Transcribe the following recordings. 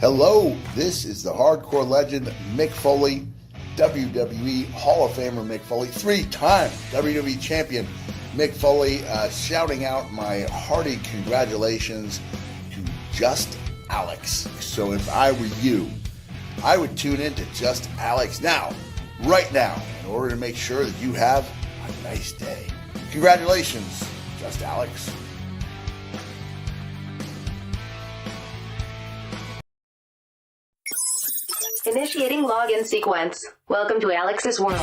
Hello, this is the hardcore legend Mick Foley, WWE Hall of Famer Mick Foley, three-time WWE champion Mick Foley, shouting out my hearty congratulations to Just Alyx. So if I were you, I would tune in to Just Alyx now, right now, in order to make sure that you have a nice day. Congratulations, Just Alyx. Initiating login sequence. Welcome to Alyx's world.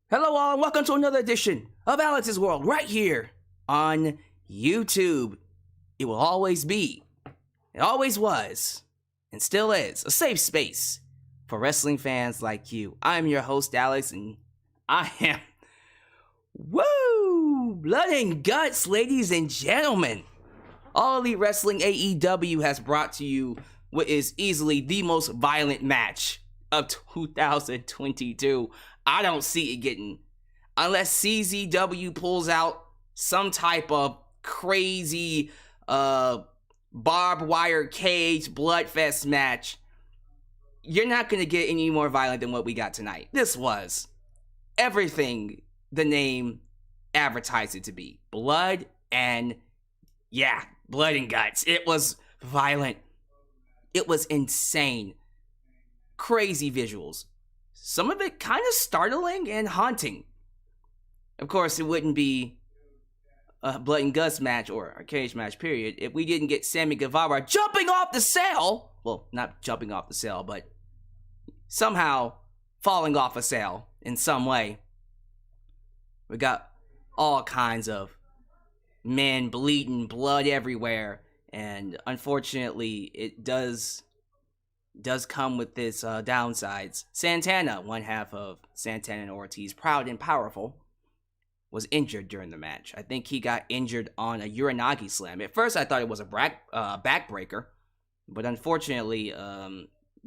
Hello all and welcome to another edition of Alyx's World right here on YouTube. It will always be, it always was, and still is, a safe space for wrestling fans like you. I'm your host Alyx and I am, blood and guts, ladies and gentlemen. All Elite Wrestling AEW has brought to you what is easily the most violent match of 2022. I don't see it getting, unless CZW pulls out some type of crazy barbed wire cage bloodfest match. You're not going to get any more violent than what we got tonight. This was everything the name advertised it to be. Blood and guts. It was violent. It was insane. Crazy visuals. Some of it kind of startling and haunting. Of course, it wouldn't be a blood and guts match or a cage match, period, if we didn't get Sammy Guevara jumping off the sail. Well, not jumping off the sail, but somehow falling off a sail in some way. We got all kinds of men bleeding, blood everywhere, and unfortunately, it does come with its downsides. Santana, one half of Santana and Ortiz, Proud and Powerful, was injured during the match. I think he got injured on a Uranagi slam. At first, I thought it was a backbreaker, but unfortunately,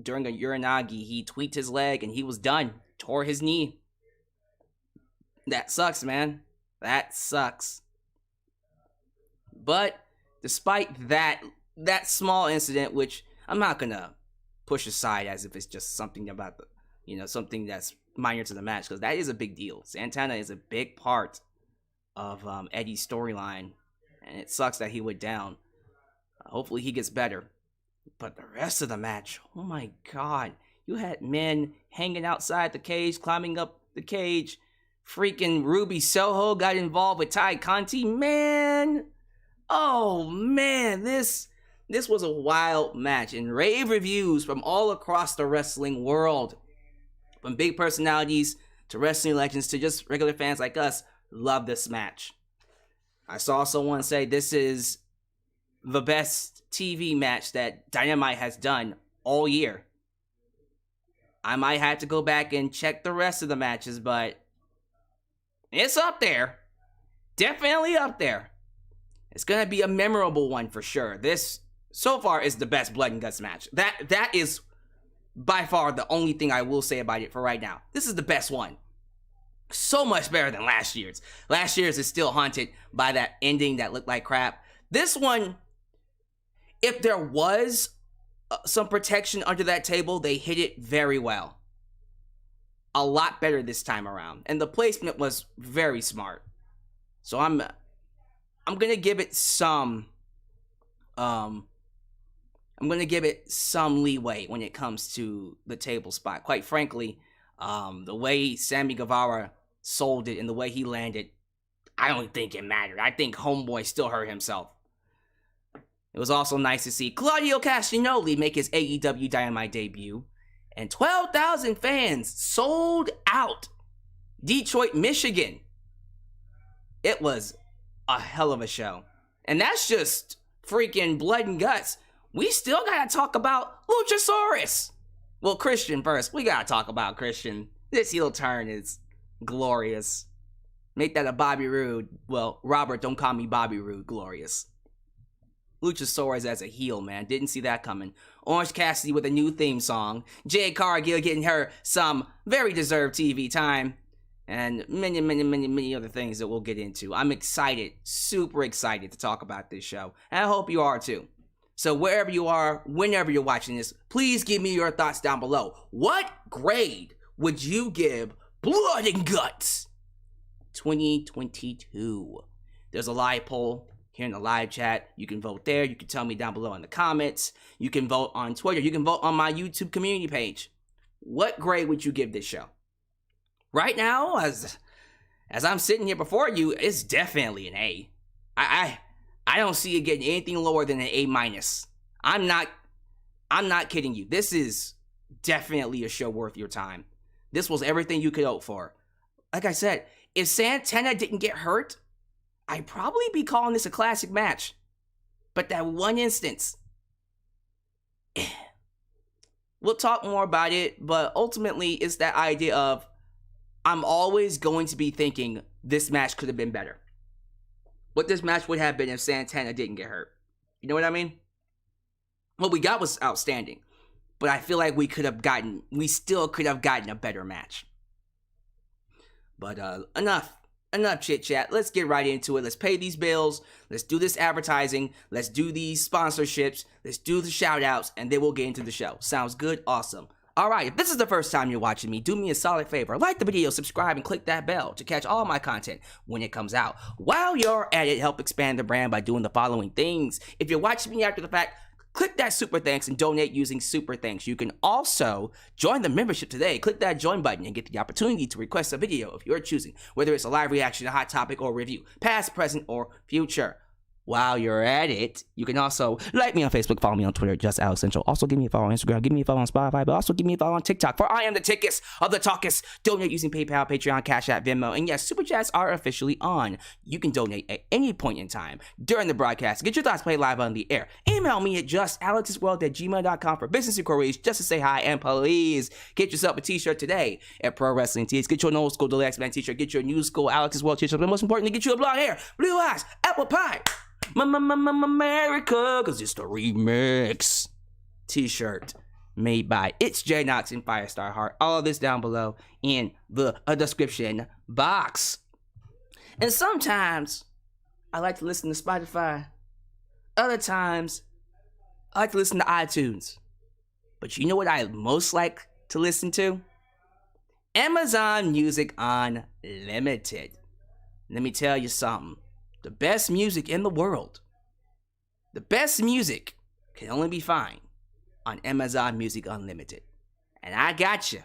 during a Uranagi, he tweaked his leg and he was done. Tore his knee. That sucks, man. That sucks. But despite that small incident, which I'm not gonna push aside as if it's just something about something that's minor to the match, because that is a big deal. Santana is a big part of Eddie's storyline, and it sucks that he went down. Hopefully he gets better. But the rest of the match, oh my god, you had men hanging outside the cage, climbing up the cage. Freaking Ruby Soho got involved with Ty Conti, man. Oh man, this was a wild match, and rave reviews from all across the wrestling world. From big personalities to wrestling legends to just regular fans like us, love this match. I saw someone say this is the best TV match that Dynamite has done all year. I might have to go back and check the rest of the matches, but it's up there. Definitely up there. It's going to be a memorable one for sure. This so far is the best blood and guts match. That is by far the only thing I will say about it for right now. This is the best one. So much better than last year's. Last year's is still haunted by that ending that looked like crap. This one, if there was some protection under that table, they hit it very well. A lot better this time around. And the placement was very smart. So I'm going to give it some leeway when it comes to the table spot. Quite frankly, the way Sammy Guevara sold it and the way he landed, I don't think it mattered. I think Homeboy still hurt himself. It was also nice to see Claudio Castagnoli make his AEW Dynamite debut, and 12,000 fans sold out Detroit, Michigan. It was a hell of a show. And that's just freaking blood and guts. we still gotta talk about Luchasaurus. Well, Christian first. We gotta talk about Christian. This heel turn is glorious. Make that a Bobby Roode. Well, Robert, don't call me Bobby Roode. Glorious. Luchasaurus as a heel, man. Didn't see that coming. Orange Cassidy with a new theme song. Jade Cargill getting her some very deserved TV time. And many other things that we'll get into. I'm excited, super excited to talk about this show. And I hope you are too. So wherever you are, whenever you're watching this, please give me your thoughts down below. What grade would you give Blood and Guts 2022? There's a live poll here in the live chat. You can vote there. You can tell me down below in the comments. You can vote on Twitter. You can vote on my YouTube community page. What grade would you give this show? Right now, as I'm sitting here before you, it's definitely an A. I don't see it getting anything lower than an A minus. I'm not kidding you. This is definitely a show worth your time. This was everything you could hope for. Like I said, if Santana didn't get hurt, I'd probably be calling this a classic match. But that one instance, we'll talk more about it, but ultimately it's that idea of I'm always going to be thinking this match could have been better. What this match would have been if Santana didn't get hurt. You know what I mean? What we got was outstanding. But I feel like we still could have gotten a better match. But enough chit chat. Let's get right into it. Let's pay these bills. Let's do this advertising. Let's do these sponsorships. Let's do the shout outs. And then we'll get into the show. Sounds good? Awesome. Alright, if this is the first time you're watching me, do me a solid favor. Like the video, subscribe, and click that bell to catch all my content when it comes out. While you're at it, help expand the brand by doing the following things. If you're watching me after the fact, click that super thanks and donate using super thanks. You can also join the membership today. Click that join button and get the opportunity to request a video if you're choosing, whether it's a live reaction, a hot topic, or review, past, present, or future. While you're at it, you can also like me on Facebook, follow me on Twitter, just Alyx Central. Also give me a follow on Instagram, give me a follow on Spotify, but also give me a follow on TikTok, for I am the tickest of the talkest. Donate using PayPal, Patreon, Cashapp, VENMO, and yes, Super Chats are officially on. You can donate at any point in time during the broadcast. Get your thoughts played live on the air. Email me at justalexsworld@gmail.com for business inquiries, just to say hi, and please get yourself a t-shirt today at Pro Wrestling Tees. Get your old school Deluxe Man t-shirt, get your new school Alex's World t-shirt, but most importantly, get you a blonde hair, blue eyes, apple pie, America, cause it's the remix t-shirt made by It's J Knox and Firestar Heart. All of this down below in the description box. And sometimes I like to listen to Spotify. Other times I like to listen to iTunes. But you know what I most like to listen to? Amazon Music Unlimited. Let me tell you something. The best music in the world. The best music can only be found on Amazon Music Unlimited. And I got you.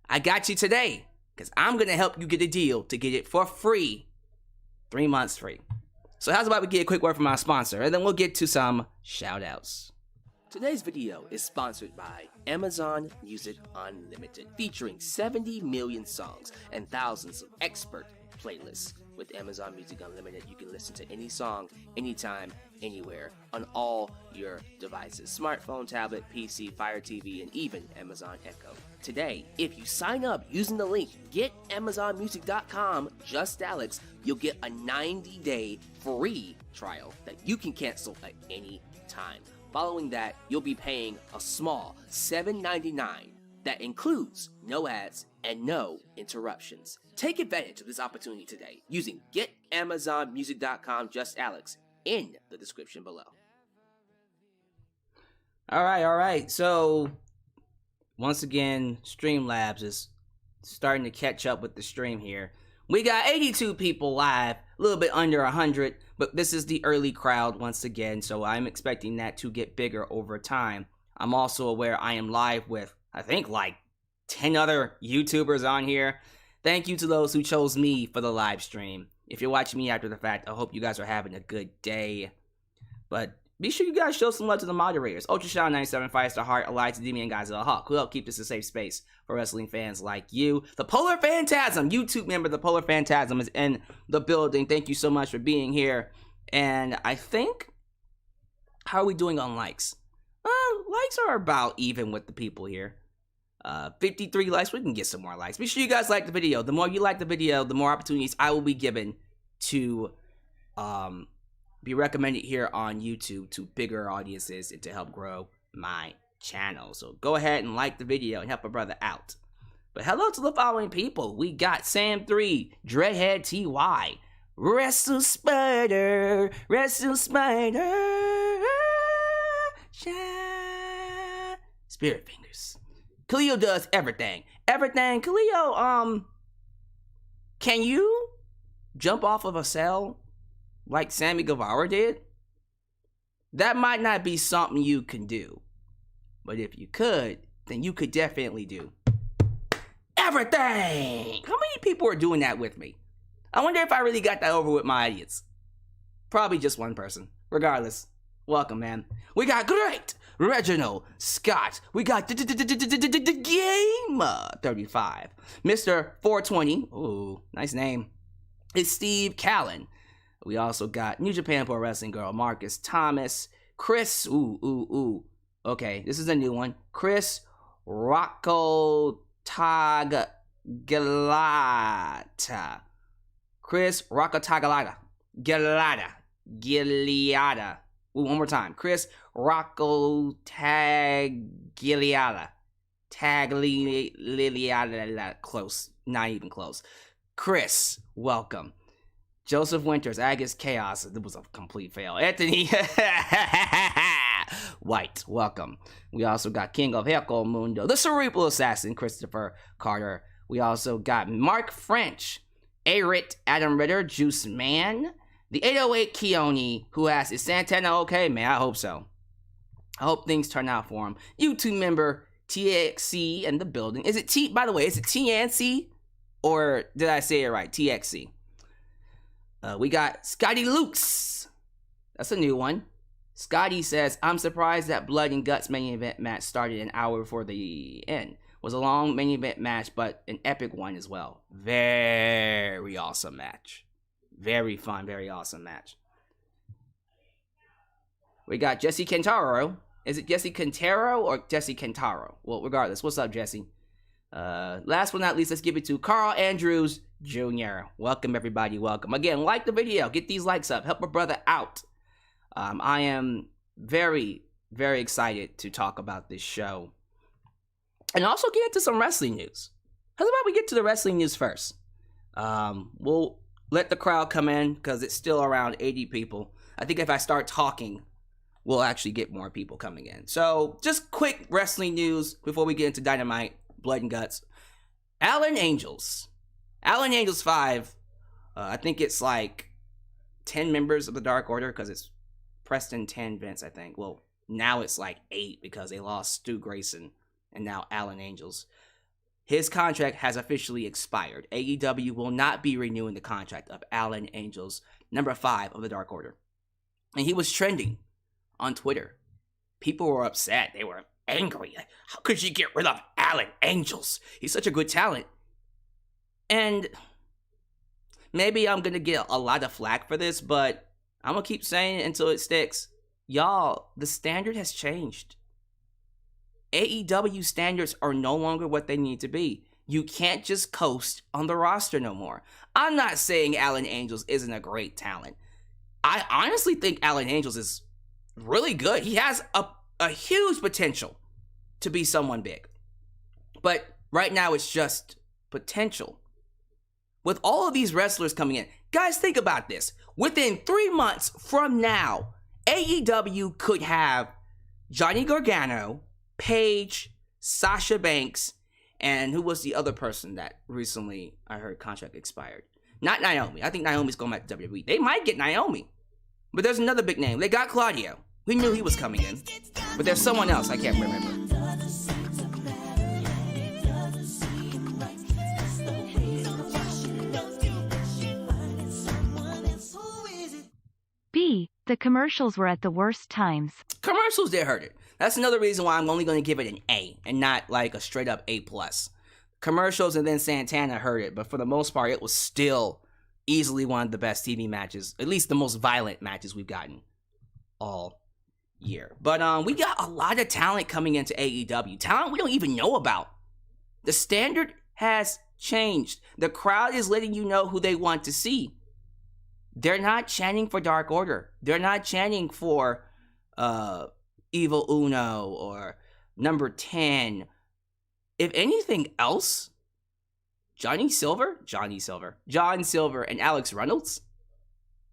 I got you today. Because I'm going to help you get a deal to get it for free. 3 months free. So how's about we get a quick word from our sponsor. And then we'll get to some shout outs. Today's video is sponsored by Amazon Music Unlimited. Featuring 70 million songs and thousands of expert playlists. With Amazon Music Unlimited, you can listen to any song, anytime, anywhere, on all your devices. Smartphone, tablet, PC, Fire TV, and even Amazon Echo. Today, if you sign up using the link getamazonmusic.com, just Alyx, you'll get a 90-day free trial that you can cancel at any time. Following that, you'll be paying a small $7.99 that includes no ads and no interruptions. Take advantage of this opportunity today using getamazonmusic.com, just Alyx, in the description below. All right. So, once again, Streamlabs is starting to catch up with the stream here. We got 82 people live, a little bit under 100, but this is the early crowd once again, so I'm expecting that to get bigger over time. I'm also aware I am live with, I think, like 10 other YouTubers on here. Thank you to those who chose me for the live stream. If you're watching me after the fact, I hope you guys are having a good day. But be sure you guys show some love to the moderators. UltraShadow97, Firestar Heart, Alyx, Demi, and Godzilla Hawk, who help keep this a safe space for wrestling fans like you. The Polar Phantasm, YouTube member, the Polar Phantasm is in the building. Thank you so much for being here. And I think, how are we doing on likes? likes are about even with the people here. 53 likes. We can get some more likes. Make sure you guys like the video. The more you like the video, the more opportunities I will be given to be recommended here on YouTube to bigger audiences and to help grow my channel. So go ahead and like the video and help a brother out. But hello to the following people. We got Sam3, Dreadhead TY, Wrestle Spider, Spirit Fingers. Khalil does everything. Khalil, can you jump off of a cell like Sammy Guevara did? That might not be something you can do. But if you could, then you could definitely do everything. How many people are doing that with me? I wonder if I really got that over with my idiots. Probably just one person. Regardless, welcome, man. We got great Reginald Scott. We got the Gamer 35. Mr. 420. Ooh, nice name. It's Steve Callen. We also got New Japan Pro Wrestling Girl Marcus Thomas. Chris. Okay, this is a new one. Chris Rocco Tagalata. Chris Rocco Gileada. One more time. Chris Rocco Tagliata. Close. Not even close. Chris, welcome. Joseph Winters, Agus Chaos. It was a complete fail. Anthony White, welcome. We also got King of Heco Mundo, the Cerebral Assassin, Christopher Carter. We also got Mark French, Arit, Adam Ritter, Juice Man, the 808 Keone, who asks, is Santana okay? Man, I hope so. I hope things turn out for him. YouTube member TXC in the building. Is it by the way, is it TNC? Or did I say it right? TXC. We got Scotty Lukes. That's a new one. Scotty says, I'm surprised that Blood and Guts main event match started an hour before the end. It was a long main event match, but an epic one as well. Very awesome match. Very fun, very awesome match. We got Jesse Kentaro. Is it Jesse Quintero or Jesse Kentaro? Well, regardless. What's up, Jesse? Last but not least, let's give it to Carl Andrews Jr. Welcome, everybody. Welcome. Again, like the video. Get these likes up. Help a brother out. I am very, very excited to talk about this show. And also get into some wrestling news. How about we get to the wrestling news first? We'll let the crowd come in because it's still around 80 people. I think if I start talking, we'll actually get more people coming in. So, just quick wrestling news before we get into Dynamite, Blood and Guts. Alan Angels 5, I think it's like 10 members of the Dark Order because it's Preston 10 Vince, I think. Well, now it's like 8 because they lost Stu Grayson and now Alan Angels. His contract has officially expired. AEW will not be renewing the contract of Alan Angels, number 5 of the Dark Order. And he was trending on Twitter. People were upset. They were angry. Like, how could you get rid of Alan Angels? He's such a good talent. And maybe I'm going to get a lot of flack for this, but I'm going to keep saying it until it sticks. Y'all, the standard has changed. AEW standards are no longer what they need to be. You can't just coast on the roster no more. I'm not saying Alan Angels isn't a great talent. I honestly think Alan Angels is really good. He has a huge potential to be someone big. But right now it's just potential. With all of these wrestlers coming in, guys, think about this. Within 3 months from now, AEW could have Johnny Gargano, Paige, Sasha Banks, and who was the other person that recently I heard contract expired? Not Naomi. I think Naomi's going back to WWE. They might get Naomi. But there's another big name. They got Claudio. We knew he was coming in. But there's someone else I can't remember. B. The commercials were at the worst times. Commercials did hurt it. That's another reason why I'm only going to give it an A and not like a straight up A+. Commercials and then Santana hurt it, but for the most part, it was still easily one of the best TV matches, at least the most violent matches we've gotten all year. But we got a lot of talent coming into AEW. Talent we don't even know about. The standard has changed. The crowd is letting you know who they want to see. They're not chanting for Dark Order. They're not chanting for Evil Uno or number 10. If anything else, John Silver, and Alex Reynolds,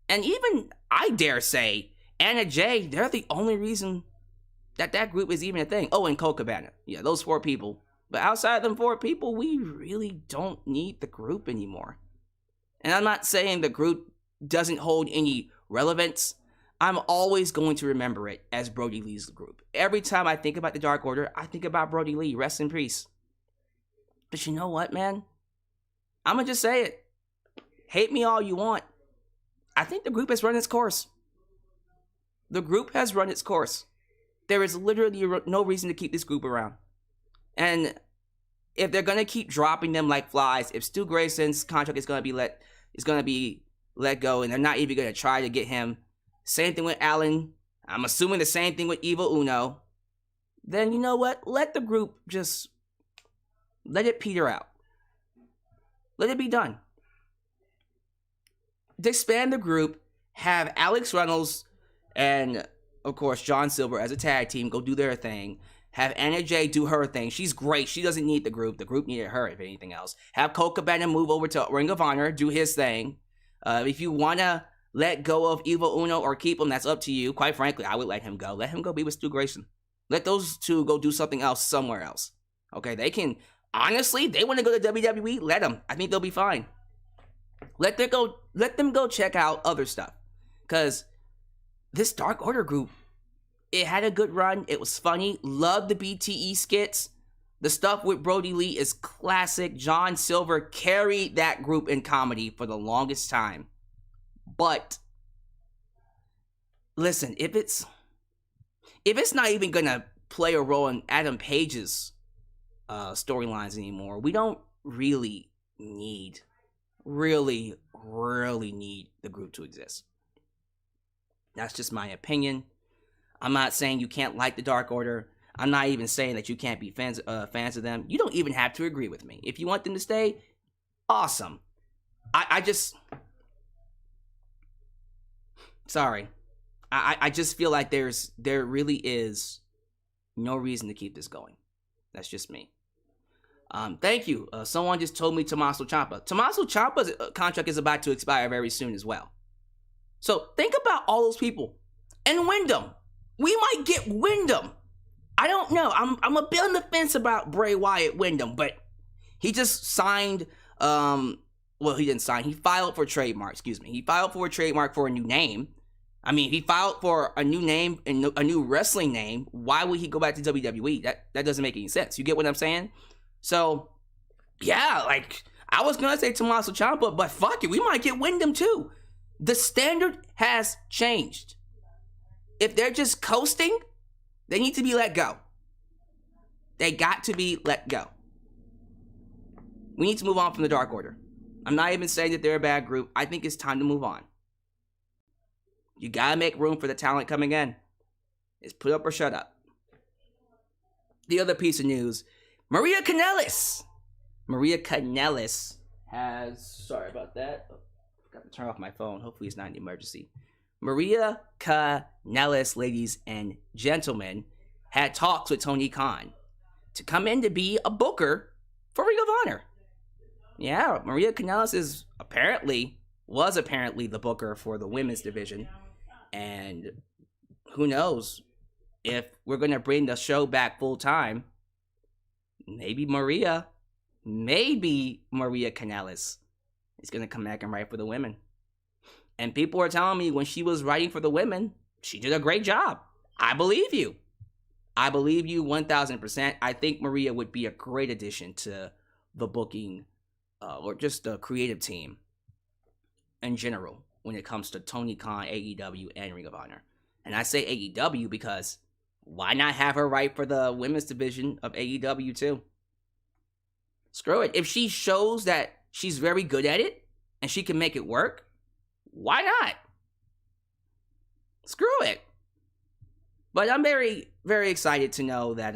and even, I dare say, Anna Jay, they're the only reason that group is even a thing. Oh, and Colt Cabana. Yeah, those 4 people. But outside of them 4 people, we really don't need the group anymore. And I'm not saying the group doesn't hold any relevance. I'm always going to remember it as Brody Lee's group. Every time I think about the Dark Order, I think about Brody Lee. Rest in peace. But you know what, man? I'm going to just say it. Hate me all you want. I think the group has run its course. The group has run its course. There is literally no reason to keep this group around. And if they're going to keep dropping them like flies, if Stu Grayson's contract is going to be let go, and they're not even going to try to get him, same thing with Allen, I'm assuming the same thing with Evil Uno, then you know what? Let the group just, let it peter out. Let it be done. Disband the group, have Alex Reynolds and, of course, John Silver as a tag team go do their thing. Have Anna Jay do her thing. She's great. She doesn't need the group. The group needed her, if anything else. Have Colt Cabana move over to Ring of Honor, do his thing. If you want to let go of Evil Uno or keep him, that's up to you. Quite frankly, I would let him go. Let him go be with Stu Grayson. Let those 2 go do something else somewhere else. Okay, they can, honestly, they want to go to WWE, let them. I think they'll be fine. Let them go check out other stuff. Because this Dark Order group, it had a good run. It was funny. Loved the BTE skits. The stuff with Brody Lee is classic. John Silver carried that group in comedy for the longest time. But listen, if it's not even gonna play a role in Adam Page's storylines anymore, we don't really need the group to exist. That's just my opinion. I'm not saying you can't like the Dark Order. I'm not even saying that you can't be fans of them. You don't even have to agree with me. If you want them to stay, awesome. I just... Sorry. I just feel like there really is no reason to keep this going. That's just me. Thank you. Someone just told me Tommaso Ciampa. Tommaso Ciampa's contract is about to expire very soon as well. So think about all those people. And Wyndham. We might get Wyndham. I don't know. I'm a bit on the fence about Bray Wyatt Wyndham, but he just signed, well, he didn't sign. He filed for a trademark, He filed for a trademark for a new name. I mean, he filed for a new name and a new wrestling name. Why would he go back to WWE? That doesn't make any sense. You get what I'm saying? So, yeah, like, I was going to say Tommaso Ciampa, but fuck it, we might get Wyndham too. The standard has changed. If they're just coasting, they need to be let go. They got to be let go. We need to move on from the Dark Order. I'm not even saying that they're a bad group. I think it's time to move on. You gotta make room for the talent coming in. It's put up or shut up. The other piece of news, Maria Kanellis. Maria Kanellis has, sorry about that. Got to turn off my phone. Hopefully it's not an emergency. Maria Kanellis, ladies and gentlemen, had talks with Tony Khan to come in to be a booker for Ring of Honor. Yeah, Maria Kanellis was apparently the booker for the women's division. And who knows if we're going to bring the show back full time. Maybe Maria Kanellis is going to come back and write for the women. And people are telling me when she was writing for the women, she did a great job. I believe you. I believe you 1000%. I think Maria would be a great addition to the booking or just the creative team in general when it comes to Tony Khan, AEW, and Ring of Honor. And I say AEW because why not have her write for the women's division of AEW too? Screw it. If she shows that she's very good at it and she can make it work, why not? Screw it. But I'm very, very excited to know that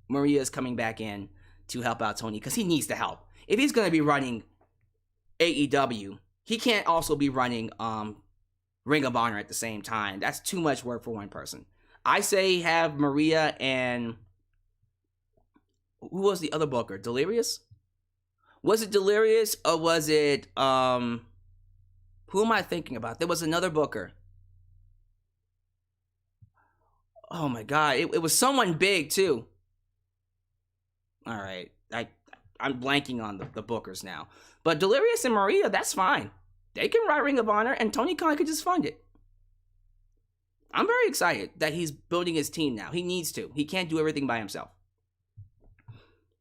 Maria is coming back in to help out Tony because he needs the help. If he's going to be running AEW, he can't also be running Ring of Honor at the same time. That's too much work for one person. I say have Maria and who was the other booker? Delirious? Was it Delirious or was it who am I thinking about? There was another booker. Oh my god, it was someone big too. All right, I'm blanking on the bookers now. But Delirious and Maria, that's fine. They can write Ring of Honor, and Tony Khan could just fund it. I'm very excited that he's building his team now. He needs to. He can't do everything by himself.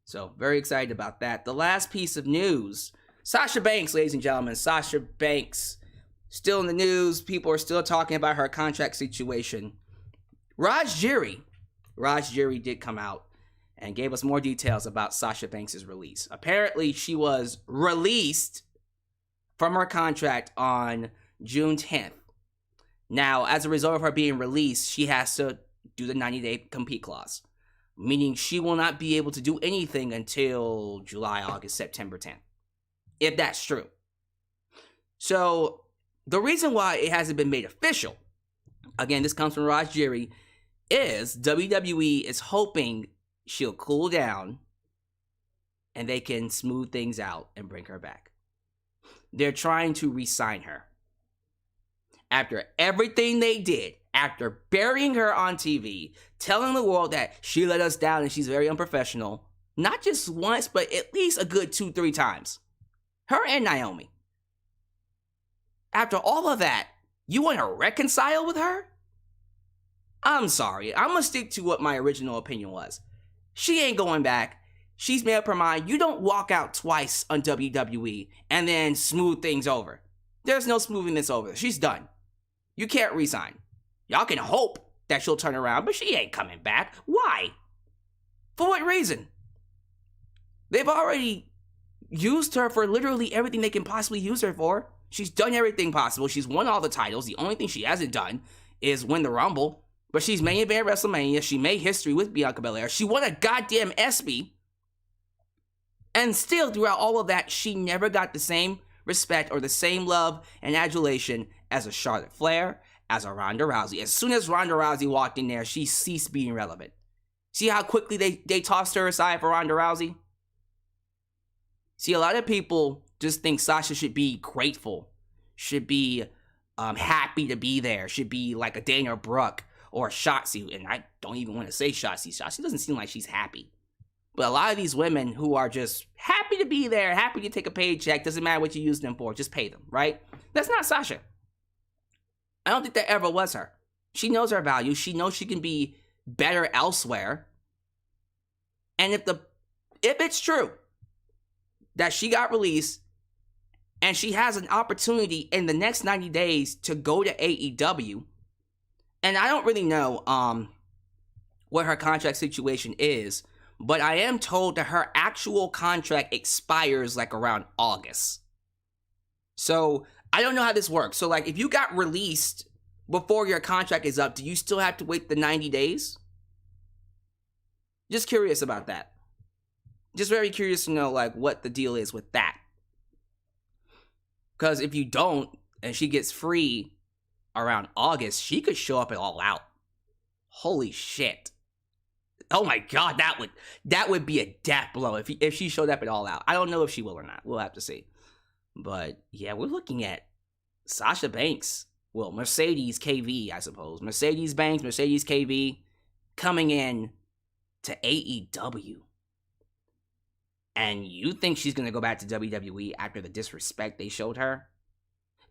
So, very excited about that. The last piece of news. Sasha Banks, ladies and gentlemen. Sasha Banks. Still in the news. People are still talking about her contract situation. Raj Giri did come out and gave us more details about Sasha Banks' release. Apparently, she was released from her contract on June 10th. Now, as a result of her being released, she has to do the 90-day compete clause, meaning she will not be able to do anything until July, August, September 10th, if that's true. So, the reason why it hasn't been made official, again, this comes from Raj Giri, is WWE is hoping she'll cool down and they can smooth things out and bring her back. They're trying to re-sign her. After everything they did, after burying her on TV, telling the world that she let us down and she's very unprofessional, not just once, but at least a good 2-3 times. Her and Naomi. After all of that, you want to reconcile with her? I'm sorry. I'm going to stick to what my original opinion was. She ain't going back. She's made up her mind. You don't walk out twice on WWE and then smooth things over. There's no smoothing this over. She's done. You can't resign. Y'all can hope that she'll turn around, but she ain't coming back. Why? For what reason? They've already used her for literally everything they can possibly use her for. She's done everything possible. She's won all the titles. The only thing she hasn't done is win the Rumble. But she's main event WrestleMania. She made history with Bianca Belair. She won a goddamn ESPY. And still, throughout all of that, she never got the same respect or the same love and adulation as a Charlotte Flair, as a Ronda Rousey. As soon as Ronda Rousey walked in there, she ceased being relevant. See how quickly they tossed her aside for Ronda Rousey? See, a lot of people just think Sasha should be grateful, should be happy to be there, should be like a Dana Brooke or Shotzi, and I don't even want to say Shotzi. Shotzi doesn't seem like she's happy. But a lot of these women who are just happy to be there, happy to take a paycheck, doesn't matter what you use them for, just pay them, right? That's not Sasha. I don't think that ever was her. She knows her value. She knows she can be better elsewhere. And if it's true that she got released and she has an opportunity in the next 90 days to go to AEW, and I don't really know what her contract situation is, but I am told that her actual contract expires like around August. So I don't know how this works. So like if you got released before your contract is up, do you still have to wait the 90 days? Just curious about that. Just very curious to know like what the deal is with that. Because if you don't, and she gets free around August, she could show up at All Out. Holy shit. Oh my god, that would be a death blow if she showed up at All Out. I don't know if she will or not. We'll have to see. But yeah, we're looking at Sasha Banks. Well, Mercedes KV, I suppose. Mercedes Banks, Mercedes KV coming in to AEW. And you think she's going to go back to WWE after the disrespect they showed her?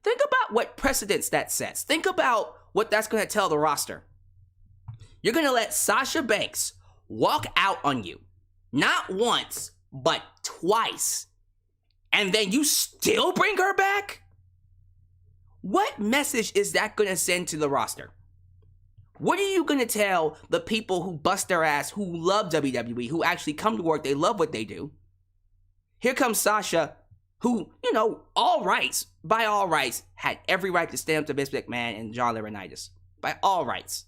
Think about what precedents that sets. Think about what that's going to tell the roster. You're going to let Sasha Banks walk out on you. Not once, but twice. And then you still bring her back? What message is that going to send to the roster? What are you going to tell the people who bust their ass, who love WWE, who actually come to work, they love what they do? Here comes Sasha, who, by all rights, had every right to stand up to Vince McMahon and John Laurinaitis. By all rights.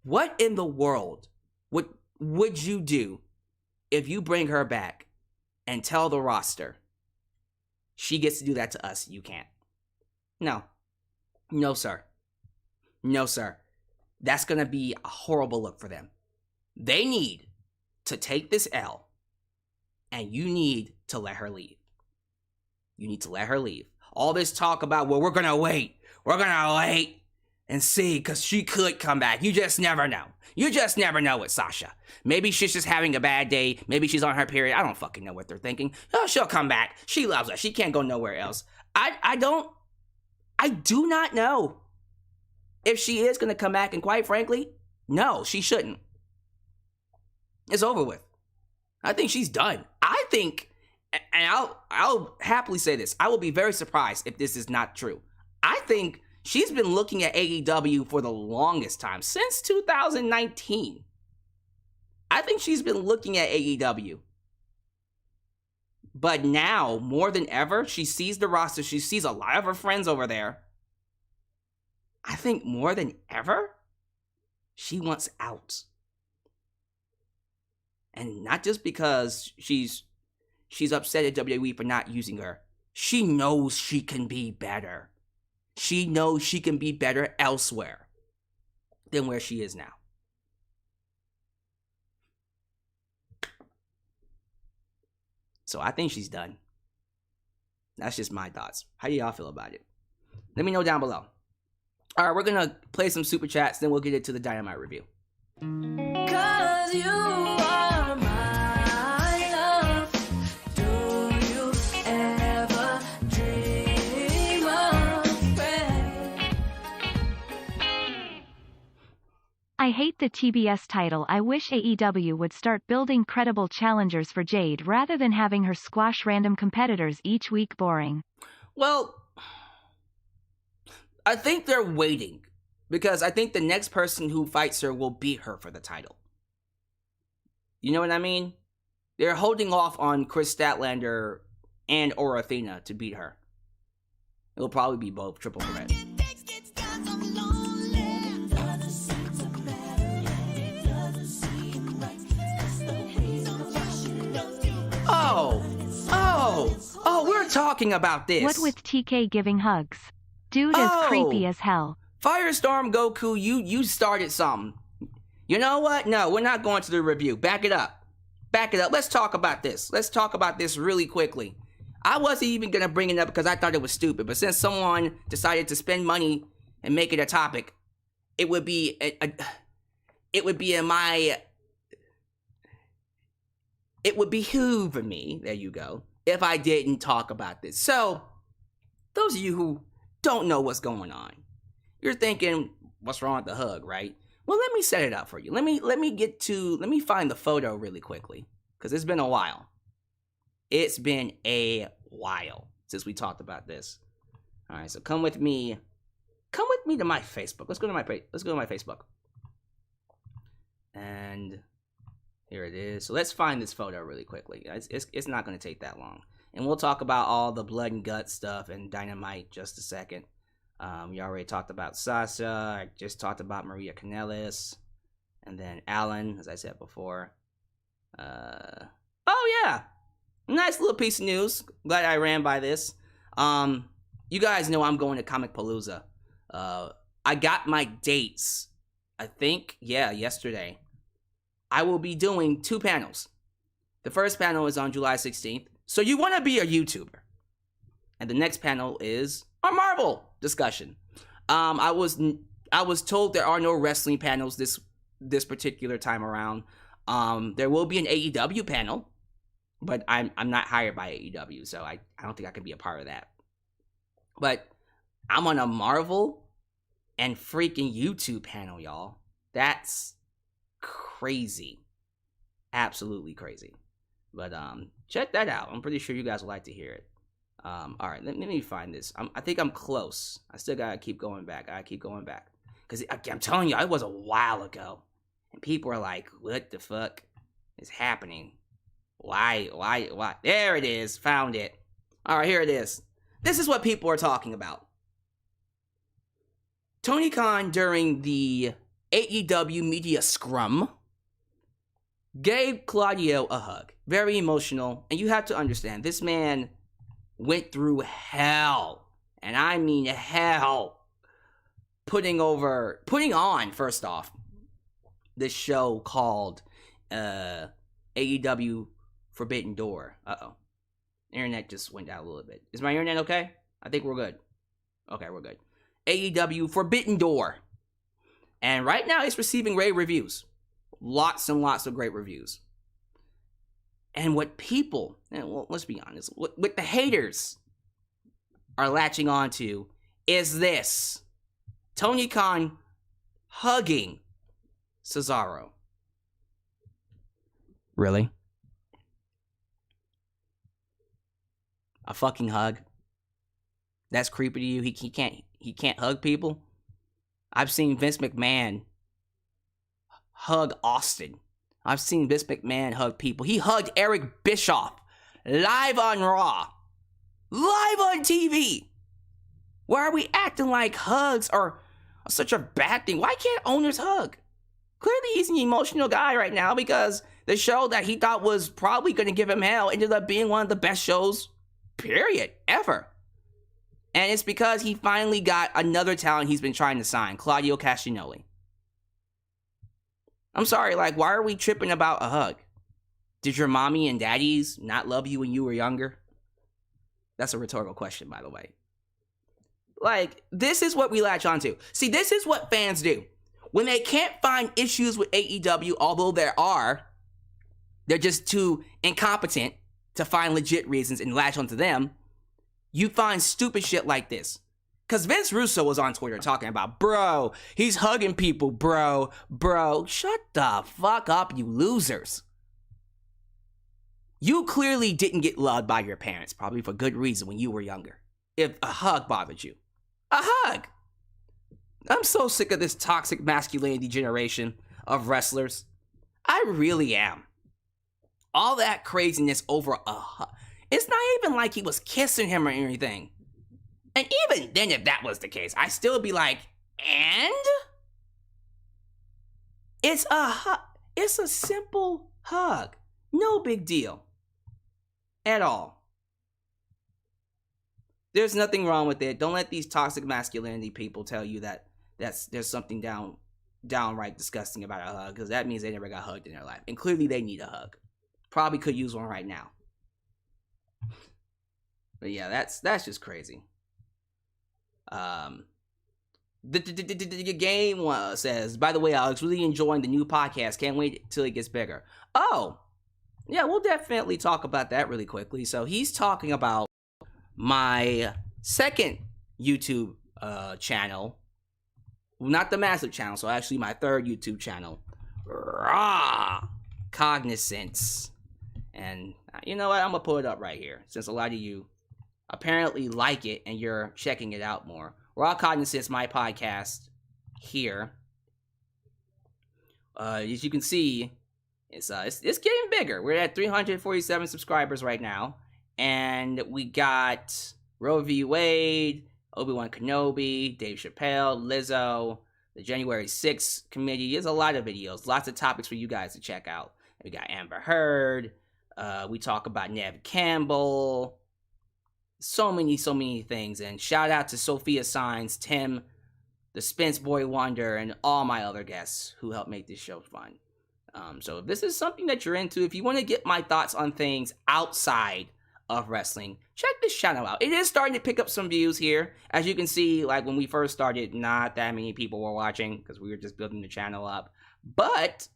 What in the world would you do if you bring her back and tell the roster she gets to do that to us? You can't. No. No, sir. No, sir. That's going to be a horrible look for them. They need to take this L, and you need to let her leave. You need to let her leave. All this talk about, well, we're going to wait. We're going to wait and see, because she could come back. You just never know. You just never know with Sasha. Maybe she's just having a bad day. Maybe she's on her period. I don't fucking know what they're thinking. Oh, she'll come back. She loves us. She can't go nowhere else. I do not know if she is going to come back, and quite frankly, no, she shouldn't. It's over with. I think she's done. I think, and I'll happily say this, I will be very surprised if this is not true. I think she's been looking at AEW for the longest time, since 2019. I think she's been looking at AEW. But now, more than ever, she sees the roster, she sees a lot of her friends over there. I think more than ever, she wants out. And not just because she's upset at WWE for not using her. She knows she can be better. She knows she can be better elsewhere than where she is now. So I think she's done. That's just my thoughts. How do y'all feel about it? Let me know down below. All right, we're going to play some super chats, then we'll get into the Dynamite review. 'Cause you are my love. Do you ever dream of friends? I hate the TBS title. I wish AEW would start building credible challengers for Jade rather than having her squash random competitors each week. Boring. Well, I think they're waiting, because I think the next person who fights her will beat her for the title. You know what I mean? They're holding off on Chris Statlander and or Athena to beat her. It'll probably be both, triple threat. Oh, we're talking about this. What with TK giving hugs? Dude is creepy as hell. Firestorm Goku, you started something. You know what? No, we're not going to the review. Back it up. Back it up. Let's talk about this. Let's talk about this really quickly. I wasn't even going to bring it up because I thought it was stupid, but since someone decided to spend money and make it a topic, it would be it would behoove me, there you go, if I didn't talk about this. So, those of you who don't know what's going on, you're thinking, what's wrong with the hug, right? Well, let me set it up for you. Let me find the photo really quickly, because it's been a while. It's been a while since we talked about this. All right, so come with me to my Facebook. Let's go to my Facebook. And here it is. So let's find this photo really quickly. It's not going to take that long. And we'll talk about all the blood and guts stuff and Dynamite just a second. We already talked about Sasha. I just talked about Maria Kanellis. And then Alan, as I said before. Oh, yeah. Nice little piece of news. Glad I ran by this. You guys know I'm going to Comic Palooza. I got my dates, I think, yesterday. I will be doing 2 panels. The first panel is on July 16th. So you want to be a YouTuber. And the next panel is a Marvel discussion. I was told there are no wrestling panels this particular time around. There will be an AEW panel, but I'm not hired by AEW, so I don't think I can be a part of that. But I'm on a Marvel and freaking YouTube panel, y'all. That's crazy. Absolutely crazy. But check that out. I'm pretty sure you guys would like to hear it. All right, let me find this. I think I'm close. I still gotta keep going back. Because I'm telling you, it was a while ago. And people are like, what the fuck is happening? Why? There it is. Found it. All right, here it is. This is what people are talking about. Tony Khan, during the AEW Media Scrum gave Claudio a hug. Very emotional. And you have to understand, this man went through hell. And I mean hell. Putting on, first off, this show called AEW Forbidden Door. Uh-oh. Internet just went out a little bit. Is my internet okay? I think we're good. Okay, we're good. AEW Forbidden Door. And right now it's receiving rave reviews. Lots and lots of great reviews. And what people, well, let's be honest, what the haters are latching onto is this. Tony Khan hugging Cesaro. Really? A fucking hug? That's creepy to you? He can't hug people? I've seen Vince McMahon hug Austin. I've seen Vince McMahon hug people. He hugged Eric Bischoff live on Raw. Live on TV. Why are we acting like hugs are such a bad thing? Why can't owners hug? Clearly he's an emotional guy right now because the show that he thought was probably going to give him hell ended up being one of the best shows, period, ever. And it's because he finally got another talent he's been trying to sign, Claudio Castagnoli. I'm sorry, like, why are we tripping about a hug? Did your mommy and daddies not love you when you were younger? That's a rhetorical question, by the way. Like, this is what we latch onto. See, this is what fans do. When they can't find issues with AEW, although there are, they're just too incompetent to find legit reasons and latch onto them. You find stupid shit like this. Because Vince Russo was on Twitter talking about, bro, he's hugging people, bro. Shut the fuck up, you losers. You clearly didn't get loved by your parents, probably for good reason when you were younger. If a hug bothered you. A hug! I'm so sick of this toxic masculinity generation of wrestlers. I really am. All that craziness over a hug. It's not even like he was kissing him or anything. And even then, if that was the case, I'd still be like, and? It's a hug. It's a simple hug. No big deal. At all. There's nothing wrong with it. Don't let these toxic masculinity people tell you that there's something downright disgusting about a hug, because that means they never got hugged in their life. And clearly they need a hug. Probably could use one right now. But yeah, that's just crazy. The game says, by the way, Alyx, really enjoying the new podcast. Can't wait till it gets bigger. Oh, yeah, we'll definitely talk about that really quickly. So he's talking about my second YouTube channel. Not the massive channel, so actually my third YouTube channel. Raw Cognizance. And you know what? I'm going to put it up right here, since a lot of you apparently like it and you're checking it out more. Raw Cognizance, my podcast here. As you can see, it's getting bigger. We're at 347 subscribers right now, and we got Roe v. Wade, Obi-Wan Kenobi, Dave Chappelle, Lizzo, the January 6th committee. There's a lot of videos, lots of topics for you guys to check out. We got Amber Heard. We talk about Nev Campbell. So many things. And shout out to Sophia Signs, Tim, the Spence Boy Wonder, and all my other guests who helped make this show fun. So if this is something that you're into, if you want to get my thoughts on things outside of wrestling, check this channel out. It is starting to pick up some views here. As you can see, like when we first started, not that many people were watching because we were just building the channel up. But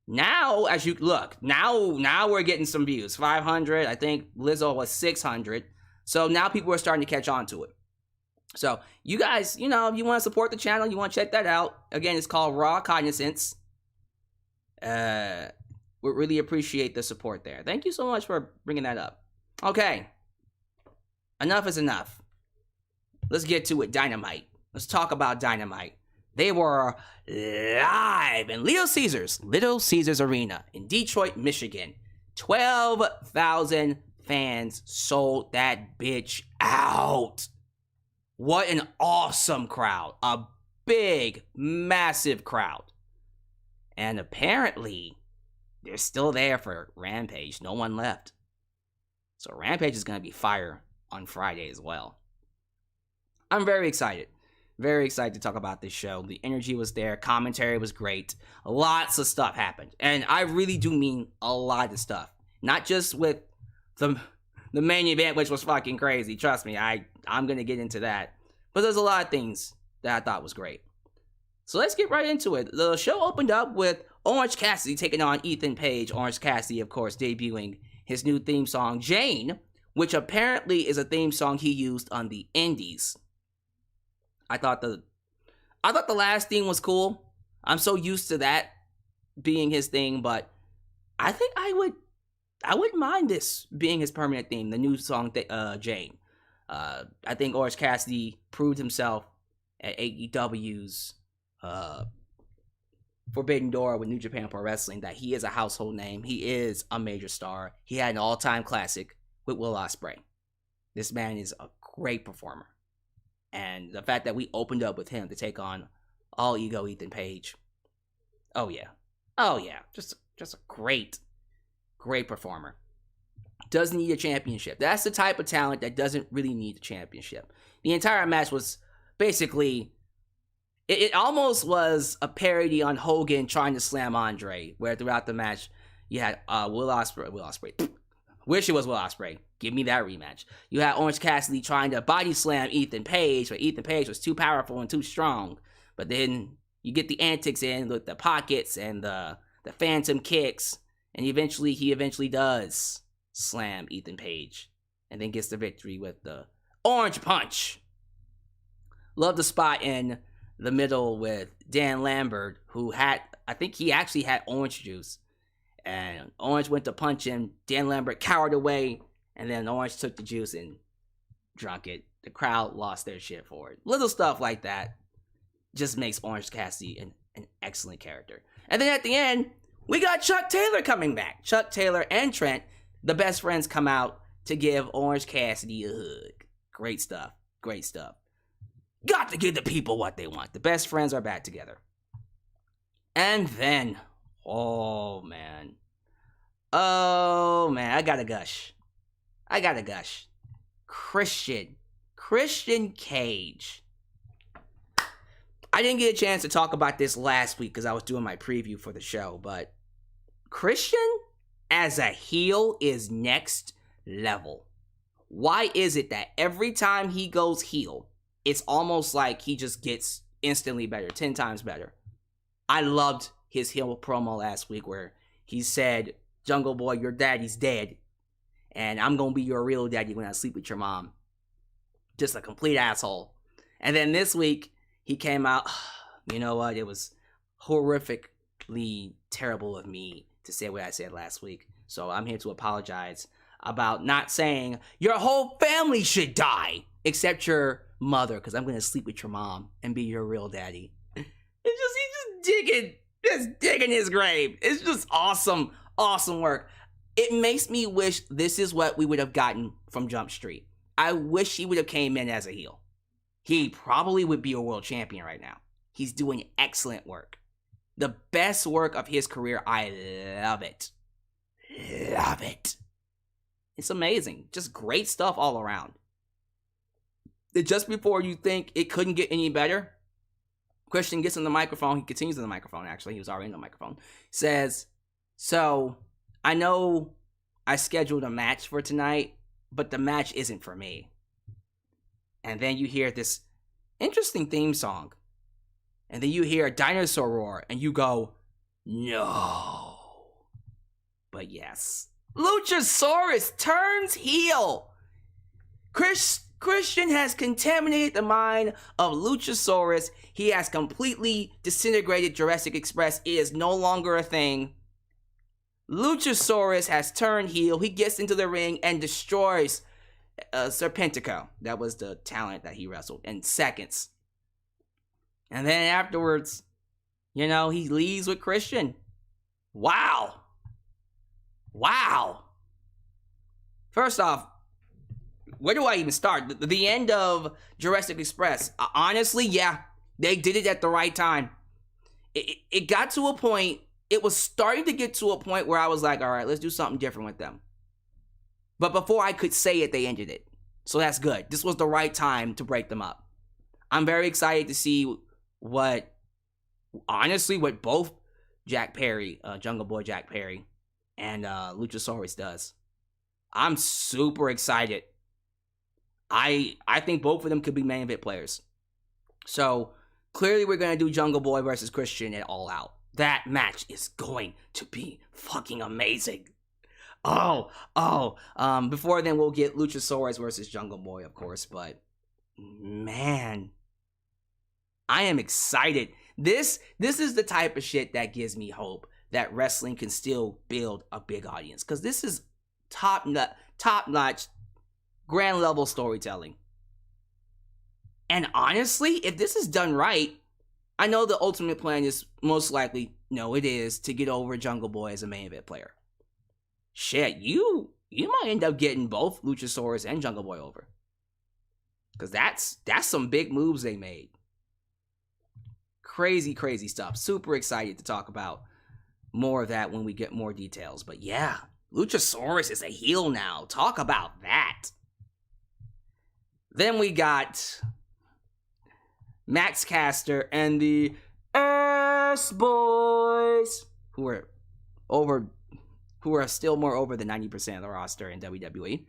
now, as you look, now we're getting some views. 500, I think Lizzo was 600. So now people are starting to catch on to it. So you guys, if you want to support the channel, you want to check that out. Again, it's called Raw Cognizance. We really appreciate the support there. Thank you so much for bringing that up. Okay. Enough is enough. Let's get to it. Dynamite. Let's talk about Dynamite. They were live in Little Caesars Arena in Detroit, Michigan. 12,000 fans sold that bitch out. What an awesome crowd. A big, massive crowd. And apparently, they're still there for Rampage. No one left. So Rampage is going to be fire on Friday as well. I'm very excited. Very excited to talk about this show. The energy was there. Commentary was great. Lots of stuff happened. And I really do mean a lot of stuff. Not just with the main event, which was fucking crazy. Trust me, I'm going to get into that. But there's a lot of things that I thought was great. So let's get right into it. The show opened up with Orange Cassidy taking on Ethan Page. Orange Cassidy, of course, debuting his new theme song, Jane, which apparently is a theme song he used on the Indies. I thought the last theme was cool. I'm so used to that being his thing, but I think I wouldn't mind this being his permanent theme, the new song, Jane. I think Orange Cassidy proved himself at AEW's Forbidden Door with New Japan Pro Wrestling that he is a household name. He is a major star. He had an all-time classic with Will Ospreay. This man is a great performer. And the fact that we opened up with him to take on All Ego Ethan Page. Oh yeah. Just a great performer. Doesn't need a championship. That's the type of talent that doesn't really need a championship. The entire match was basically, it almost was a parody on Hogan trying to slam Andre, where throughout the match you had Will Ospreay. Wish it was Will Ospreay. Give me that rematch. You had Orange Cassidy trying to body slam Ethan Page, but Ethan Page was too powerful and too strong. But then you get the antics in with the pockets and the phantom kicks, and he eventually does slam Ethan Page, and then gets the victory with the Orange Punch. Love the spot in the middle with Dan Lambert, who I think he actually had orange juice. And Orange went to punch him. Dan Lambert cowered away. And then Orange took the juice and drunk it. The crowd lost their shit for it. Little stuff like that just makes Orange Cassidy an excellent character. And then at the end, we got Chuck Taylor coming back. Chuck Taylor and Trent, the best friends, come out to give Orange Cassidy a hug. Great stuff. Got to give the people what they want. The best friends are back together. And then, oh man, I gotta gush. Christian Cage. I didn't get a chance to talk about this last week because I was doing my preview for the show, but Christian as a heel is next level. Why is it that every time he goes heel, it's almost like he just gets instantly better, 10 times better? I loved his heel promo last week where he said, "Jungle Boy, your daddy's dead, and I'm gonna be your real daddy when I sleep with your mom." Just a complete asshole. And then this week, he came out, you know what, it was horrifically terrible of me to say what I said last week. So I'm here to apologize about not saying, your whole family should die, except your mother, because I'm gonna sleep with your mom and be your real daddy. He's just digging his grave. It's just awesome work. It makes me wish this is what we would have gotten from Jump Street. I wish he would have came in as a heel. He probably would be a world champion right now. He's doing excellent work. The best work of his career. I love it. It's amazing. Just great stuff all around. Just before you think it couldn't get any better, Christian gets in the microphone. He continues in the microphone, actually. He was already in the microphone. Says, "So, I know I scheduled a match for tonight, but the match isn't for me." And then you hear this interesting theme song. And then you hear a dinosaur roar, and you go, no. But yes. Luchasaurus turns heel. Christian has contaminated the mind of Luchasaurus. He has completely disintegrated Jurassic Express. It is no longer a thing. Luchasaurus has turned heel. He gets into the ring and destroys Serpentico. That was the talent that he wrestled in seconds. And then afterwards, he leaves with Christian. Wow. First off, where do I even start? The end of Jurassic Express. Honestly, yeah, They did it at the right time. It got to a point, it was starting to get to a point where I was like, all right, let's do something different with them. But before I could say it, they ended it. So that's good. This was the right time to break them up. I'm very excited to see what both Jack Perry, Jungle Boy Jack Perry, and Luchasaurus does. I'm super excited. I think both of them could be main event players. So clearly we're going to do Jungle Boy versus Christian at All Out. That match is going to be fucking amazing. Before then we'll get Luchasaurus versus Jungle Boy, of course, but man, I am excited. This is the type of shit that gives me hope that wrestling can still build a big audience, because this is top-notch, grand level storytelling. And honestly, if this is done right, I know the ultimate plan is most likely, it is to get over Jungle Boy as a main event player. Shit, you might end up getting both Luchasaurus and Jungle Boy over, because that's some big moves they made. Crazy stuff. Super excited to talk about more of that when we get more details. But yeah, Luchasaurus is a heel now. Talk about that. Then we got Max Caster and the Ass Boys, who are still more over than 90% of the roster in WWE.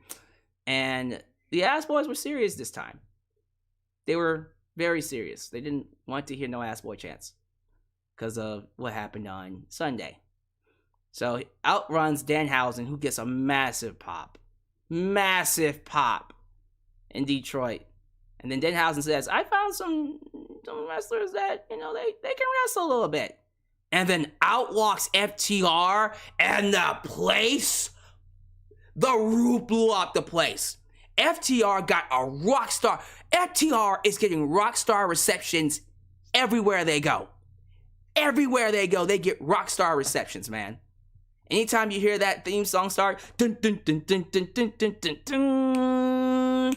And the Ass Boys were serious this time. They were very serious. They didn't want to hear no Ass Boy chants because of what happened on Sunday. So out runs Danhausen, who gets a massive pop in Detroit. And then Danhausen says, I found some wrestlers that, they can wrestle a little bit. And then out walks FTR, and the roof blew up the place. FTR got a rock star. FTR is getting rock star receptions everywhere they go. Everywhere they go, they get rock star receptions, man. Anytime you hear that theme song start, dun dun dun dun dun dun dun dun dun.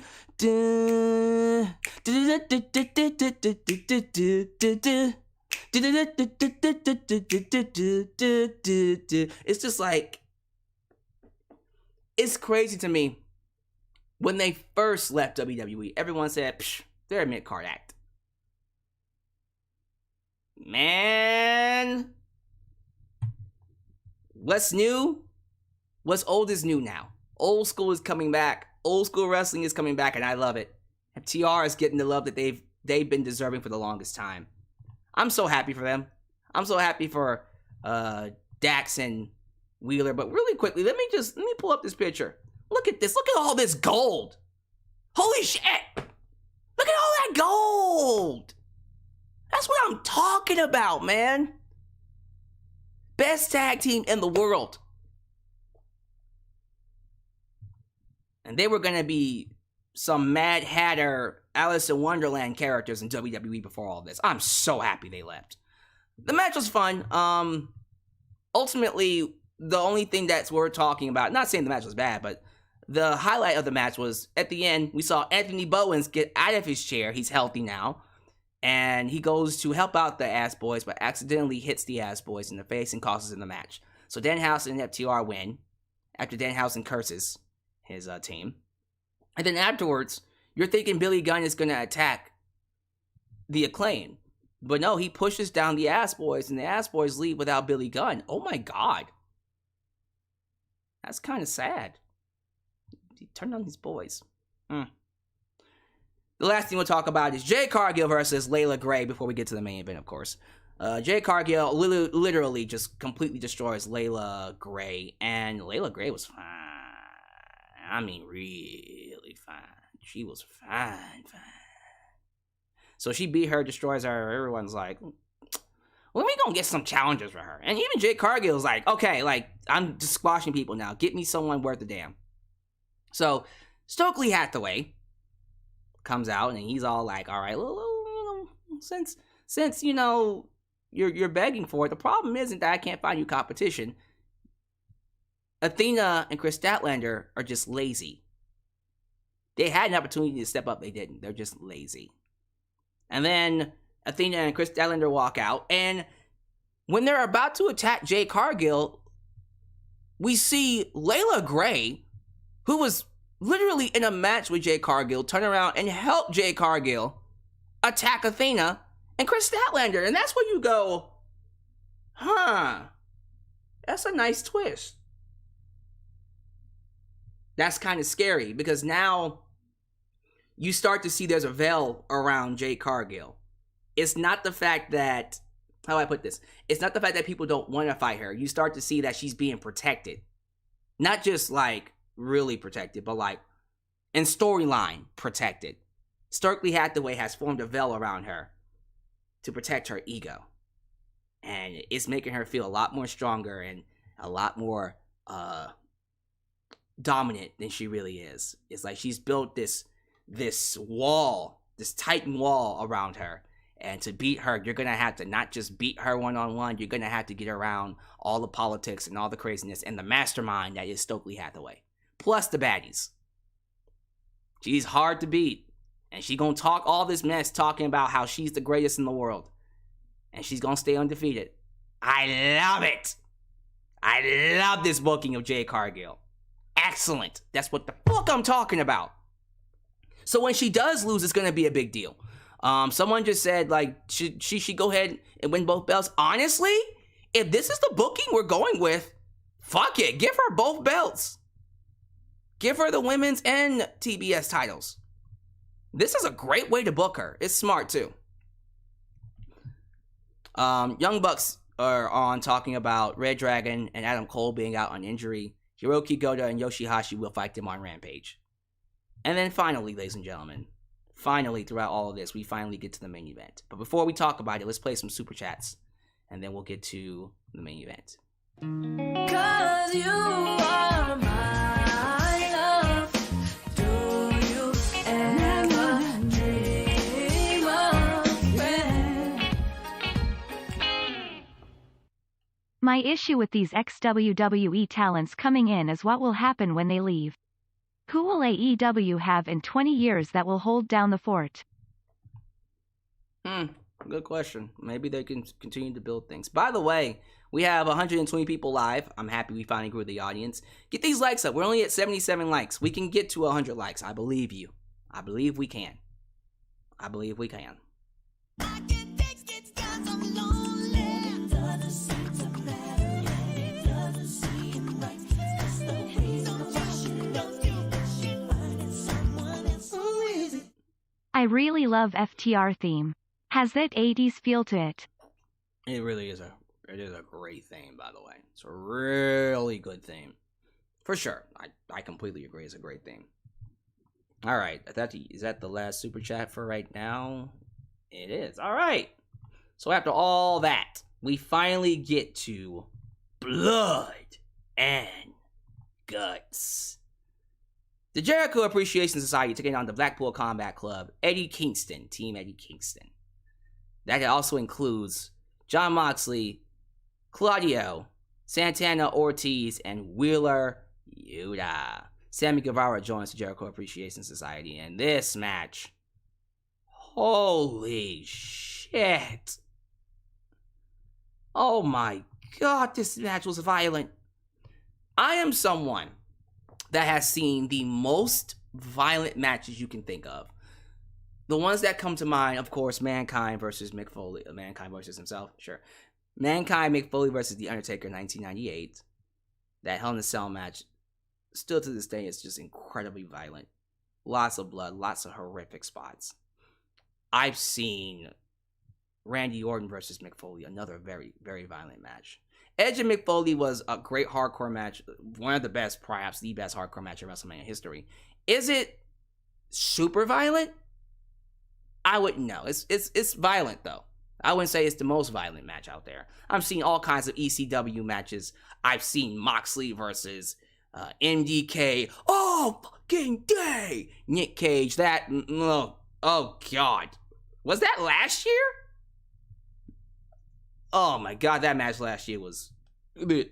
It's just like, it's crazy to me. When they first left WWE, everyone said, they're a mid-card act. Man, what's new? What's old is new now. Old school is coming back. Old school wrestling is coming back, and I love it. FTR is getting the love that they've been deserving for the longest time. I'm so happy for them. I'm so happy for Dax and Wheeler. But really quickly, let me pull up this picture. Look at this. Look at all this gold. Holy shit. Look at all that gold. That's what I'm talking about, man. Best tag team in the world. And they were going to be some Mad Hatter, Alice in Wonderland characters in WWE before all this. I'm so happy they left. The match was fun. Ultimately, the only thing that's worth talking about, not saying the match was bad, but the highlight of the match was, at the end, we saw Anthony Bowens get out of his chair. He's healthy now. And he goes to help out the Ass Boys, but accidentally hits the Ass Boys in the face and causes them the match. So Danhausen and FTR win, after Danhausen curses his team. And then afterwards, you're thinking Billy Gunn is going to attack the Acclaim. But no, he pushes down the Ass Boys, and the Ass Boys leave without Billy Gunn. Oh my god. That's kind of sad. He turned on his boys. The last thing we'll talk about is Jade Cargill versus Layla Gray before we get to the main event, of course. Jade Cargill literally just completely destroys Layla Gray, and Layla Gray was fine. I mean, really fine. She was fine. So she beat her, destroys her. Everyone's like, well, we gonna get some challenges for her. And even Jade Cargill's like, okay, like, I'm just squashing people now. Get me someone worth a damn. So Stokely Hathaway comes out, and he's all like, all right, well, since you're begging for it, the problem isn't that I can't find you competition. Athena and Chris Statlander are just lazy. They had an opportunity to step up, they didn't. They're just lazy. And then Athena and Chris Statlander walk out, and when they're about to attack Jade Cargill, we see Layla Gray, who was literally in a match with Jade Cargill, turn around and help Jade Cargill attack Athena and Chris Statlander. And that's where you go, huh, that's a nice twist. That's kind of scary, because now you start to see there's a veil around Jade Cargill. It's not the fact that, how do I put this? It's not the fact that people don't want to fight her. You start to see that she's being protected. Not just like really protected, but like in storyline protected. Stokely Hathaway has formed a veil around her to protect her ego. And it's making her feel a lot more stronger and a lot more dominant than she really is. It's like she's built this wall, this titan wall around her. And to beat her, you're going to have to not just beat her one-on-one, you're going to have to get around all the politics and all the craziness and the mastermind that is Stokely Hathaway. Plus the baddies. She's hard to beat. And she's going to talk all this mess talking about how she's the greatest in the world. And she's going to stay undefeated. I love it. I love this booking of Jade Cargill. Excellent. That's what the fuck I'm talking about. So when she does lose, it's going to be a big deal. Someone just said, like, she should go ahead and win both belts. Honestly, if this is the booking we're going with, fuck it. Give her both belts. Give her the women's and TBS titles. This is a great way to book her. It's smart, too. Young Bucks are on talking about Red Dragon and Adam Cole being out on injury. Hiroki Goto and Yoshihashi will fight them on Rampage. And then finally, ladies and gentlemen, finally, throughout all of this, we finally get to the main event. But before we talk about it, let's play some super chats, and then we'll get to the main event. 'Cause you are my love. Do you ever dream of me? My issue with these ex-WWE talents coming in is what will happen when they leave. Who will AEW have in 20 years that will hold down the fort? Good question. Maybe they can continue to build things. By the way, we have 120 people live. I'm happy we finally grew the audience. Get these likes up. We're only at 77 likes. We can get to 100 likes. I believe you. I believe we can. I believe we can. I really love FTR theme. Has that 80s feel to it. It really is a great theme, by the way. It's a really good theme. For sure. I completely agree. It's a great theme. All right. Is that the last super chat for right now? It is. All right. So after all that, we finally get to blood and guts. The Jericho Appreciation Society taking on the Blackpool Combat Club, Eddie Kingston, Team Eddie Kingston. That also includes Jon Moxley, Claudio, Santana Ortiz, and Wheeler Yuta. Sammy Guevara joins the Jericho Appreciation Society, and this match, holy shit. Oh my god, this match was violent. I am someone that has seen the most violent matches you can think of. The ones that come to mind, of course, Mankind versus Mick Foley. Mankind versus himself, sure. Mankind, Mick Foley versus The Undertaker, 1998. That Hell in a Cell match, still to this day, is just incredibly violent. Lots of blood, lots of horrific spots. I've seen Randy Orton versus Mick Foley, another very, very violent match. Edge and Mick Foley was a great hardcore match, one of the best, perhaps the best hardcore match in WrestleMania history. Is it super violent? I wouldn't know. It's violent though. I wouldn't say it's the most violent match out there. I've seen all kinds of ECW matches. I've seen Moxley versus MDK. Oh fucking day! Nick Cage. Oh god. Was that last year? Oh my god, that match last year was it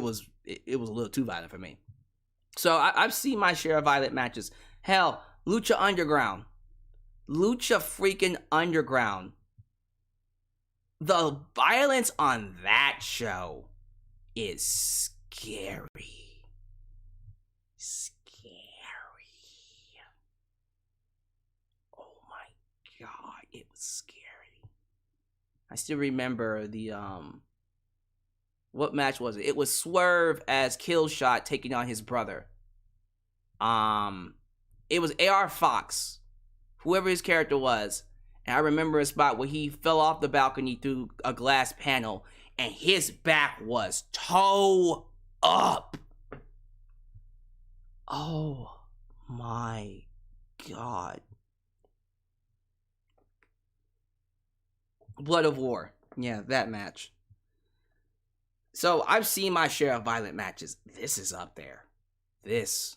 was a little too violent for me. So I've seen my share of violent matches. Hell, Lucha Underground. Lucha freaking Underground. The violence on that show is scary. Scary. Oh my god, it was scary. I still remember the what match was it? It was Swerve as Killshot taking on his brother. It was AR Fox, whoever his character was. And I remember a spot where he fell off the balcony through a glass panel and his back was toe up. Oh my god. Blood of War. Yeah, that match. So I've seen my share of violent matches. This is up there. This.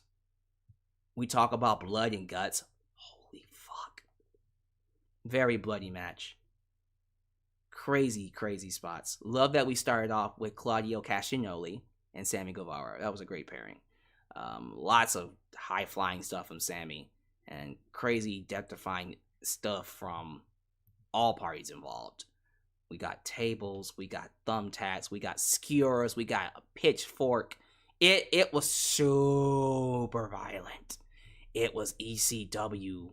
We talk about blood and guts. Holy fuck. Very bloody match. Crazy, crazy spots. Love that we started off with Claudio Castagnoli and Sammy Guevara. That was a great pairing. Lots of high-flying stuff from Sammy. And crazy, death-defying stuff from all parties involved. We got tables, we got thumbtacks, we got skewers, we got a pitchfork. It was super violent. It was ECW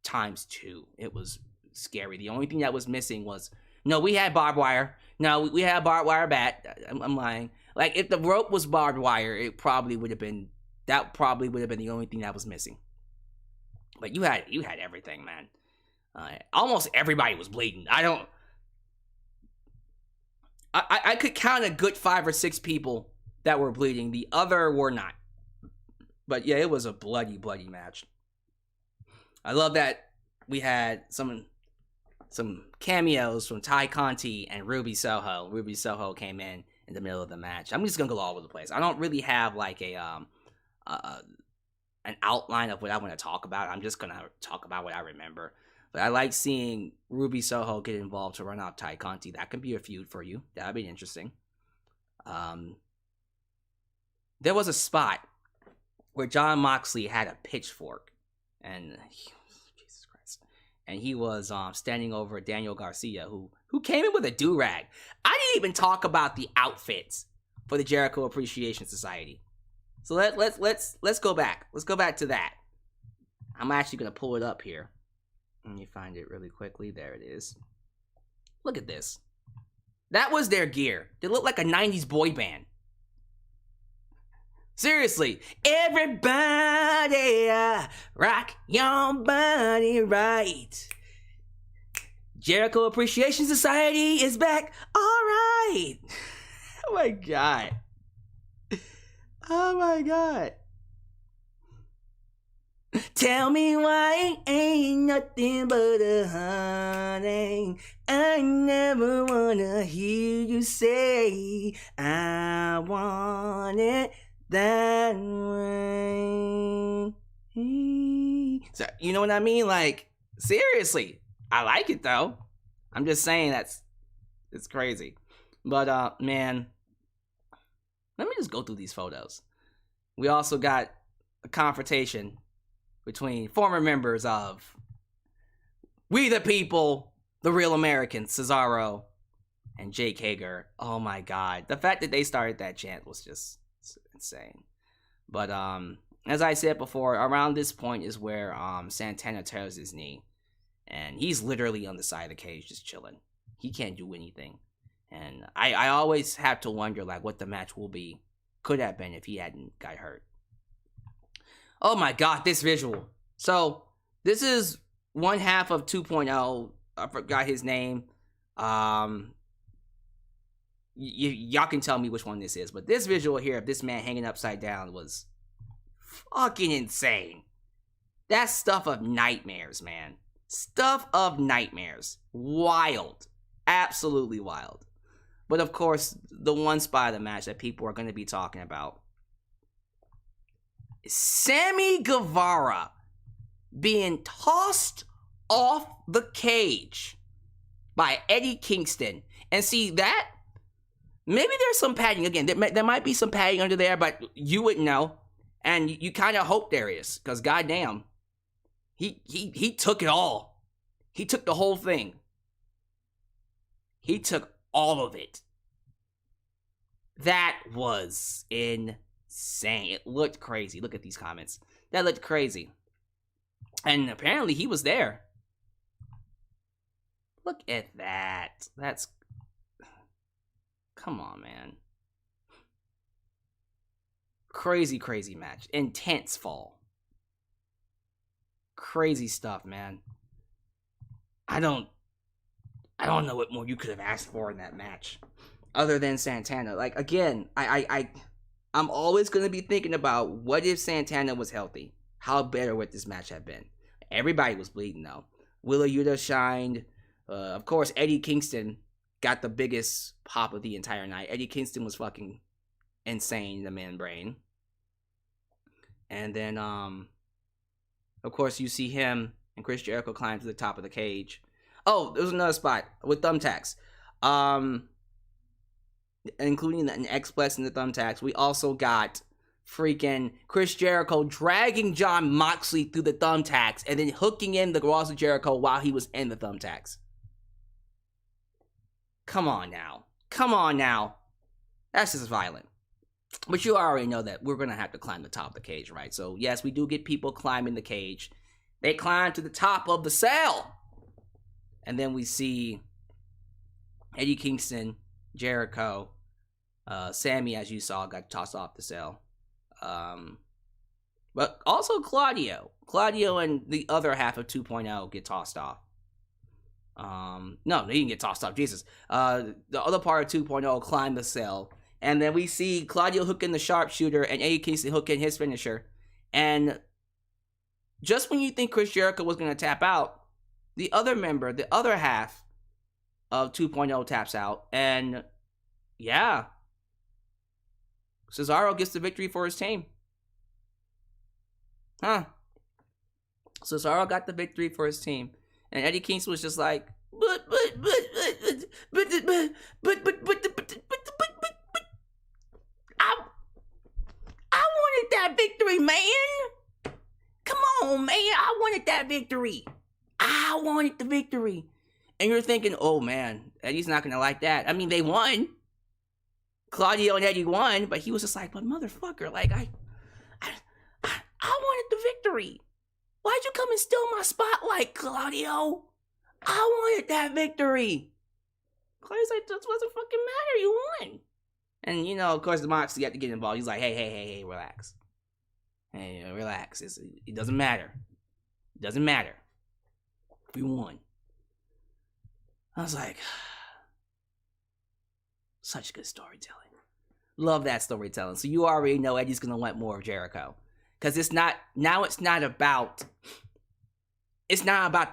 times 2. It was scary. The only thing that was missing was, no, we had barbed wire. No, we had barbed wire bat. I'm lying. Like, if the rope was barbed wire, that probably would have been the only thing that was missing. But you had everything, man. Almost everybody was bleeding. I could count a good 5 or 6 people that were bleeding. The other were not. But yeah, it was a bloody, bloody match. I love that we had some cameos from Ty Conti and Ruby Soho. Ruby Soho came in the middle of the match. I'm just gonna go all over the place. I don't really have like an outline of what I want to talk about. I'm just gonna talk about what I remember. But I like seeing Ruby Soho get involved to run out Ty Conti. That could be a feud for you. That'd be interesting. There was a spot where John Moxley had a pitchfork, and Jesus Christ, and he was standing over Daniel Garcia, who came in with a do-rag. I didn't even talk about the outfits for the Jericho Appreciation Society. So let's go back. Let's go back to that. I'm actually gonna pull it up here. Let me find it really quickly. There it is. Look at this. That was their gear. They looked like a 90s boy band. Seriously. Everybody, rock your body right. Jericho Appreciation Society is back. All right. Oh my god. Oh my god. Tell me why ain't nothing but a honey. I never wanna hear you say I want it that way. So, you know what I mean? Like, seriously, I like it though. I'm just saying it's crazy. But man, let me just go through these photos. We also got a confrontation between former members of We the People, the Real Americans, Cesaro and Jake Hager. Oh my god. The fact that they started that chant was just insane. But as I said before, around this point is where Santana tears his knee. And he's literally on the side of the cage just chilling. He can't do anything. And I always have to wonder like what the match could have been if he hadn't got hurt. Oh my god, this visual. So, this is one half of 2.0. I forgot his name. Y'all can tell me which one this is. But this visual here of this man hanging upside down was fucking insane. That's stuff of nightmares, man. Stuff of nightmares. Wild. Absolutely wild. But of course, the one spot of the match that people are going to be talking about Sammy Guevara being tossed off the cage by Eddie Kingston. And see that? Maybe there's some padding. Again, there might be some padding under there, but you wouldn't know. And you kind of hope there is. Because goddamn, He took it all. He took the whole thing. He took all of it. That was insane. It looked crazy. Look at these comments. That looked crazy. And apparently he was there. Look at that. That's... Come on, man. Crazy, crazy match. Intense fall. Crazy stuff, man. I don't know what more you could have asked for in that match. Other than Santana. Like, again, I'm always going to be thinking about what if Santana was healthy? How better would this match have been? Everybody was bleeding, though. Willa Yuta shined. Of course, Eddie Kingston got the biggest pop of the entire night. Eddie Kingston was fucking insane, the man brain. And then, of course, you see him and Chris Jericho climb to the top of the cage. Oh, there was another spot with thumbtacks. Including an X-Plex and the thumbtacks. We also got freaking Chris Jericho dragging Jon Moxley through the thumbtacks and then hooking in the Walls of Jericho while he was in the thumbtacks. Come on now. Come on now. That's just violent. But you already know that we're going to have to climb the top of the cage, right? So, yes, we do get people climbing the cage. They climb to the top of the cell. And then we see Eddie Kingston, Jericho, Sammy, as you saw, got tossed off the cell. But also Claudio. Claudio and the other half of 2.0 get tossed off. No, they didn't get tossed off. Jesus. The other part of 2.0 climbed the cell. And then we see Claudio hooking the sharpshooter and Eddie Kingston hooking his finisher. And just when you think Chris Jericho was going to tap out, the other member, the other half of 2.0 taps out. And yeah, Cesaro gets the victory for his team. Huh. Cesaro got the victory for his team. And Eddie Kingston was just like, but, I wanted that victory, man. Come on, man. I wanted that victory. I wanted the victory. And you're thinking, oh, man, Eddie's not going to like that. I mean, they won. Claudio and Eddie won, but he was just like, but motherfucker, like, I wanted the victory. Why'd you come and steal my spotlight, Claudio? I wanted that victory. Claudio's like, that doesn't fucking matter. You won. And, you know, of course, the Moxley had to get involved. He's like, hey, relax. Hey, relax. It doesn't matter. It doesn't matter. We won. I was like, such good storytelling. Love that storytelling. So you already know Eddie's going to want more of Jericho. Because it's not about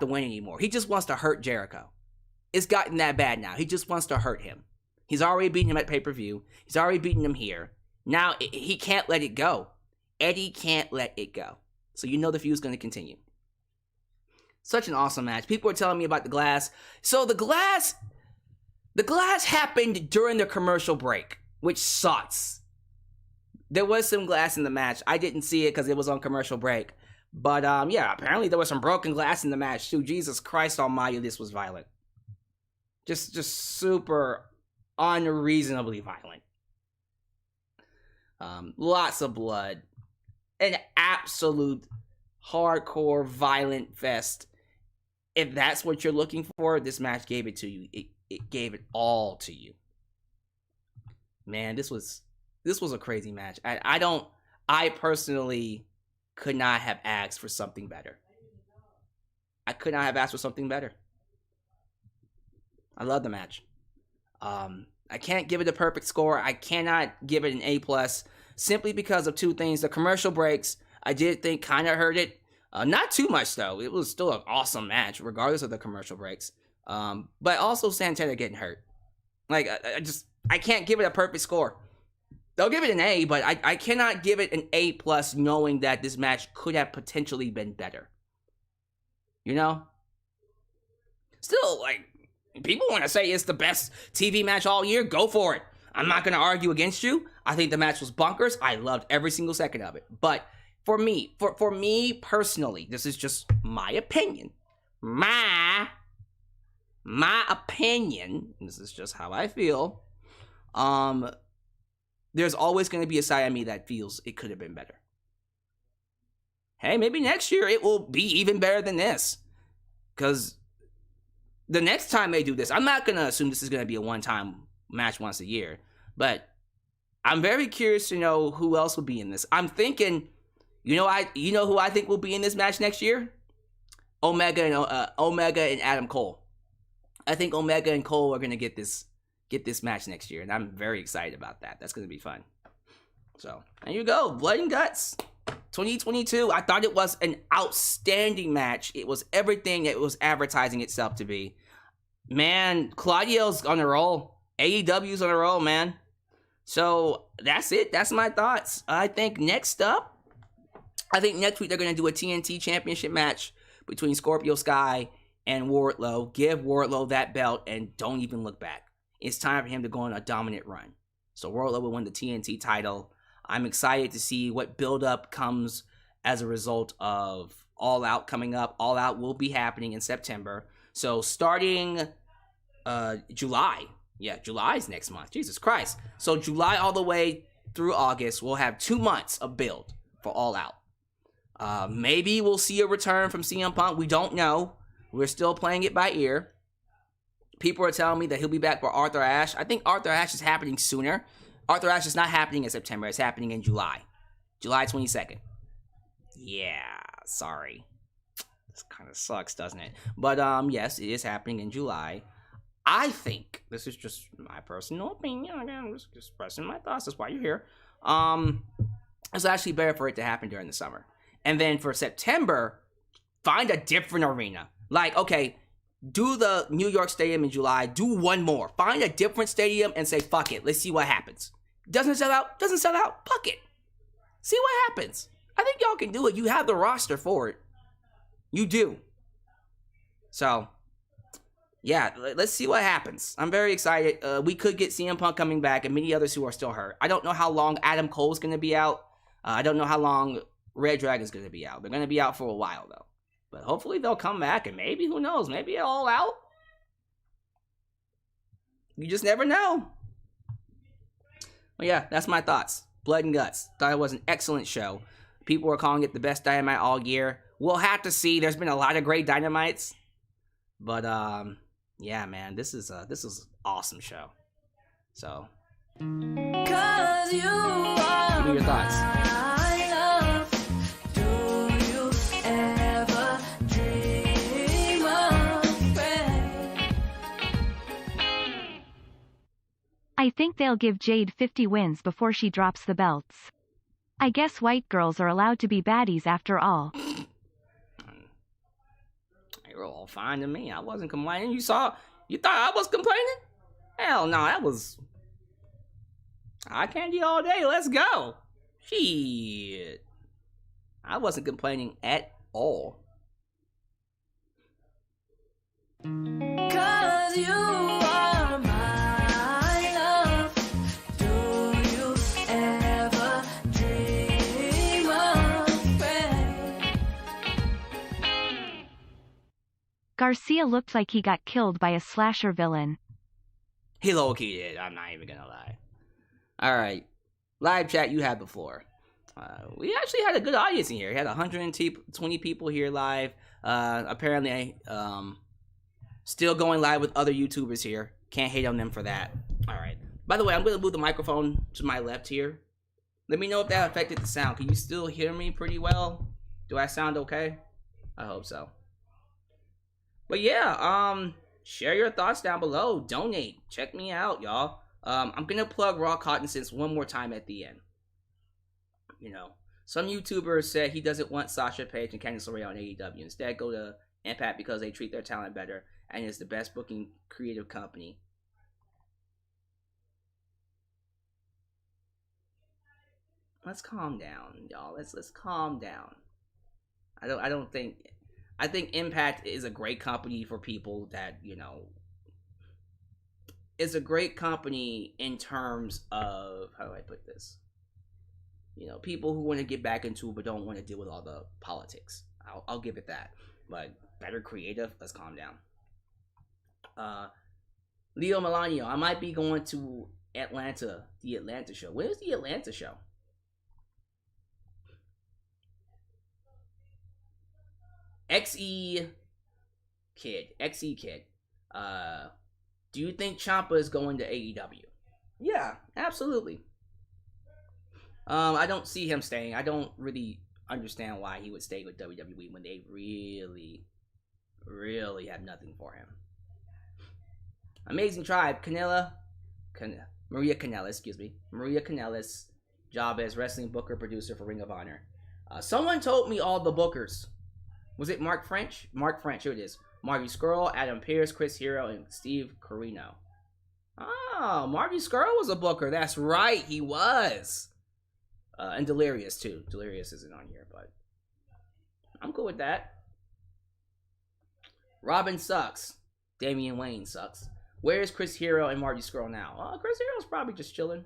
the win anymore. He just wants to hurt Jericho. It's gotten that bad now. He just wants to hurt him. He's already beaten him at pay-per-view. He's already beaten him here. Now, he can't let it go. Eddie can't let it go. So you know the feud's going to continue. Such an awesome match. People are telling me about the glass. So the glass happened during the commercial break, which sucks. There was some glass in the match. I didn't see it because it was on commercial break. But yeah, apparently there was some broken glass in the match too. Jesus Christ almighty, this was violent. Just super unreasonably violent. Lots of blood. An absolute hardcore violent fest. If that's what you're looking for, this match gave it to you. It gave it all to you. Man, this was a crazy match. I personally could not have asked for something better. I could not have asked for something better. I love the match. I can't give it a perfect score. I cannot give it an A+, simply because of two things. The commercial breaks, I did think kind of hurt it. Not too much, though. It was still an awesome match, regardless of the commercial breaks. But also Santana getting hurt. Like, I can't give it a perfect score. They'll give it an A, but I cannot give it an A+, knowing that this match could have potentially been better. You know? Still, like, people want to say it's the best TV match all year. Go for it. I'm not going to argue against you. I think the match was bonkers. I loved every single second of it. But for me personally, this is just my opinion. My opinion. This is just how I feel. There's always going to be a side of me that feels it could have been better. Hey, maybe next year it will be even better than this. Because the next time they do this, I'm not going to assume this is going to be a one-time match once a year. But I'm very curious to know who else will be in this. I'm thinking, you know who I think will be in this match next year? Omega and Adam Cole. I think Omega and Cole are going to get this match next year, and I'm very excited about that. That's going to be fun. So, there you go. Blood and Guts 2022. I thought it was an outstanding match. It was everything it was advertising itself to be. Man, Claudio's on a roll. AEW's on a roll, man. So, that's it. That's my thoughts. I think next week they're going to do a TNT Championship match between Scorpio Sky and Wardlow. Give Wardlow that belt and don't even look back. It's time for him to go on a dominant run. So Wardlow will win the TNT title. I'm excited to see what build-up comes as a result of All Out coming up. All Out will be happening in September. So starting July. Yeah, July's next month. Jesus Christ. So July all the way through August, we'll have 2 months of build for All Out. Maybe we'll see a return from CM Punk. We don't know. We're still playing it by ear. People are telling me that he'll be back for Arthur Ashe. I think Arthur Ashe is happening sooner. Arthur Ashe is not happening in September. It's happening in July. July 22nd. Yeah, sorry. This kind of sucks, doesn't it? But, yes, it is happening in July. I think, this is just my personal opinion. I'm just expressing my thoughts. That's why you're here. It's actually better for it to happen during the summer. And then for September, find a different arena. Like, okay, do the New York Stadium in July. Do one more. Find a different stadium and say, fuck it. Let's see what happens. Doesn't sell out? Fuck it. See what happens. I think y'all can do it. You have the roster for it. You do. So, yeah, let's see what happens. I'm very excited. We could get CM Punk coming back and many others who are still hurt. I don't know how long Adam Cole's going to be out. I don't know how long Red Dragon's going to be out. They're going to be out for a while, though. But hopefully they'll come back, and maybe, who knows, maybe All Out. You just never know. But yeah, that's my thoughts. Blood and Guts. Thought it was an excellent show. People are calling it the best Dynamite all year. We'll have to see. There's been a lot of great Dynamites. But, yeah, man, this is an awesome show. So, 'Cause you are give me your thoughts. my love. Do you ever dream of rain? I think they'll give Jade 50 wins before she drops the belts. I guess white girls are allowed to be baddies after all. They were all fine to me. I wasn't complaining. You thought I was complaining? Hell no, that was eye candy all day. Let's go. Shit. I wasn't complaining at all. 'Cause you are my love. Do you ever dream of rain? Garcia looked like he got killed by a slasher villain. He low-key did. I'm not even gonna lie. Alright. Live chat, you have the floor. We actually had a good audience in here. We had 120 people here live. Apparently, still going live with other YouTubers here. Can't hate on them for that. Alright. By the way, I'm going to move the microphone to my left here. Let me know if that affected the sound. Can you still hear me pretty well? Do I sound okay? I hope so. But yeah, share your thoughts down below. Donate. Check me out, y'all. I'm going to plug Raw Cotton Sense one more time at the end. You know, some YouTubers said he doesn't want Sasha, Paige, and Candice LeRae on AEW. Instead, go to Impact because they treat their talent better and is the best booking creative company. Let's calm down, y'all. Let's calm down. I think Impact is a great company for people that, you know, it's a great company in terms of, how do I put this? people who want to get back into it but don't want to deal with all the politics. I'll give it that. But better creative. Let's calm down. Leo Melanio, I might be going to Atlanta, the Atlanta show. Where's the Atlanta show? XE Kid. Do you think Ciampa is going to AEW? Yeah, absolutely. I don't see him staying. I don't really understand why he would stay with WWE when they really, really have nothing for him. Amazing Tribe, Maria Kanellis, job as wrestling booker producer for Ring of Honor. Someone told me all the bookers. Was it Mark French? Mark French, here it is. Marty Scurll, Adam Pearce, Chris Hero, and Steve Corino. Oh, Marty Scurll was a booker. That's right, he was. And Delirious, too. Delirious isn't on here, but I'm cool with that. Robin sucks. Damian Wayne sucks. Where's Chris Hero and Marty Scurll now? Chris Hero's probably just chilling.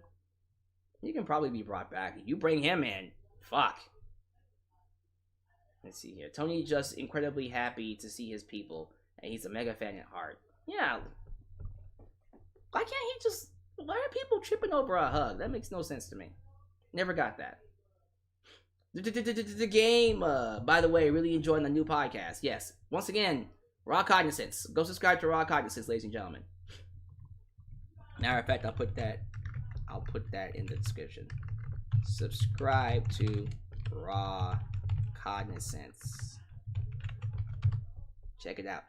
He can probably be brought back. If you bring him in, fuck. Let's see here. Tony just incredibly happy to see his people, and he's a mega fan at heart. Yeah. Why are people tripping over a hug? That makes no sense to me. Never got that. The game, by the way, really enjoying the new podcast. Yes. Once again, Raw Cognizance. Go subscribe to Raw Cognizance, ladies and gentlemen. Matter of fact, I'll put that in the description. Subscribe to Raw Cognizance. Check it out.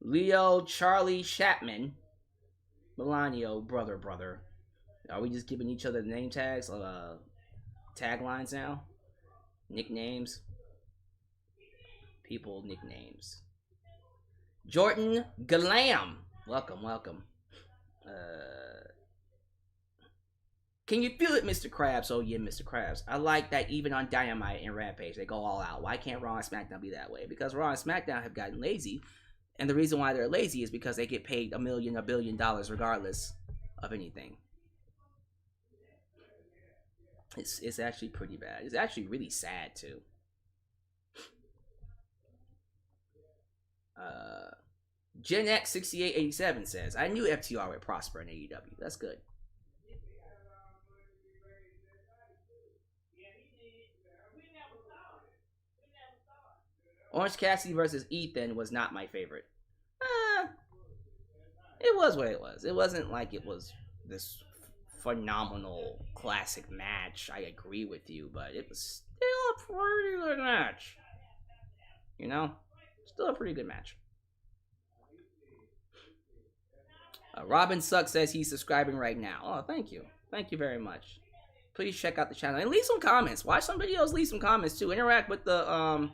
Leo Charlie Chapman. Melanio, brother. Are we just giving each other name tags? Taglines now? Nicknames? People nicknames. Jordan Galam. Welcome. Can you feel it, Mr. Krabs? Oh yeah, Mr. Krabs. I like that even on Dynamite and Rampage, they go all out. Why can't Raw and SmackDown be that way? Because Raw and SmackDown have gotten lazy. And the reason why they're lazy is because they get paid $1 billion regardless of anything. It's actually pretty bad. It's actually really sad too. Gen X 6887 says, I knew FTR would prosper in AEW. That's good. Orange Cassidy versus Ethan was not my favorite. It was what it was. It wasn't like it was this phenomenal classic match. I agree with you, but it was still a pretty good match. Still a pretty good match. Robin Sucks says he's subscribing right now. Oh, thank you. Thank you very much. Please check out the channel and leave some comments. Watch some videos, leave some comments too. Interact with the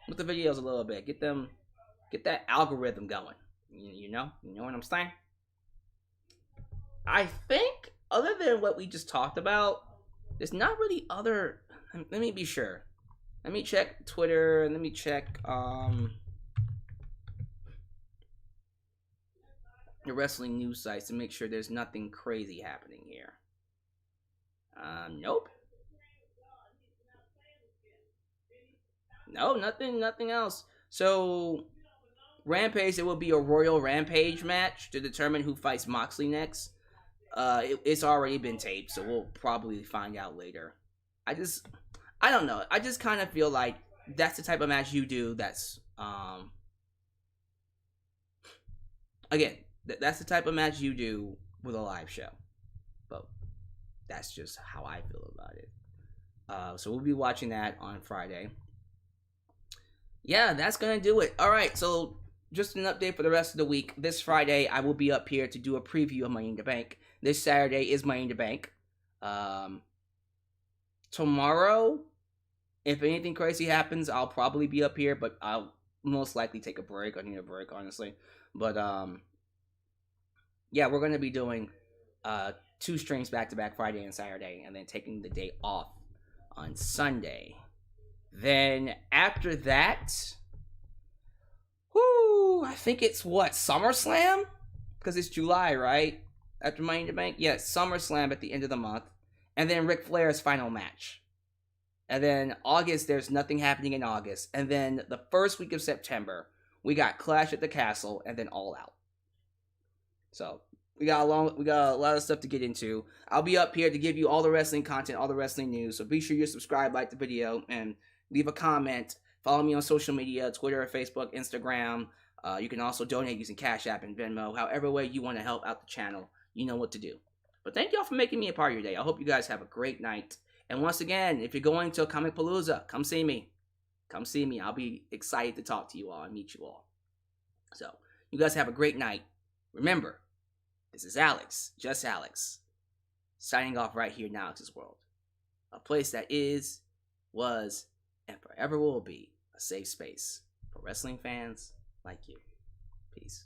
videos a little bit. Get that algorithm going. You know what I'm saying? I think other than what we just talked about, there's not really other. Let me be sure. Let me check Twitter and let me check the wrestling news sites to make sure there's nothing crazy happening here. Nope. No, nothing else. So, Rampage, it will be a Royal Rampage match to determine who fights Moxley next. It's already been taped, so we'll probably find out later. I don't know. I just kind of feel like that's the type of match you do that's, again, that's the type of match you do with a live show. But that's just how I feel about it. So we'll be watching that on Friday. Yeah, that's going to do it. All right, so just an update for the rest of the week. This Friday, I will be up here to do a preview of Money in the Bank. This Saturday is Money in the Bank. Tomorrow, if anything crazy happens, I'll probably be up here, but I'll most likely take a break. I need a break, honestly. But, yeah, we're going to be doing 2 streams back-to-back, Friday and Saturday, and then taking the day off on Sunday. Then after that, I think it's SummerSlam? because it's July, right? After Money in the Bank? Yeah, SummerSlam at the end of the month. And then Ric Flair's final match. And then August, there's nothing happening in August. And then the first week of September, we got Clash at the Castle and then All Out. So we got a lot of stuff to get into. I'll be up here to give you all the wrestling content, all the wrestling news. So be sure you subscribe, like the video, and leave a comment. Follow me on social media, Twitter, Facebook, Instagram. You can also donate using Cashapp and Venmo. However way you want to help out the channel, you know what to do. But thank y'all for making me a part of your day. I hope you guys have a great night. And once again, if you're going to Comic Palooza, come see me. Come see me. I'll be excited to talk to you all and meet you all. So, you guys have a great night. Remember, this is Alyx, just Alyx, signing off right here now to this world. A place that is, was, and forever will be a safe space for wrestling fans like you. Peace.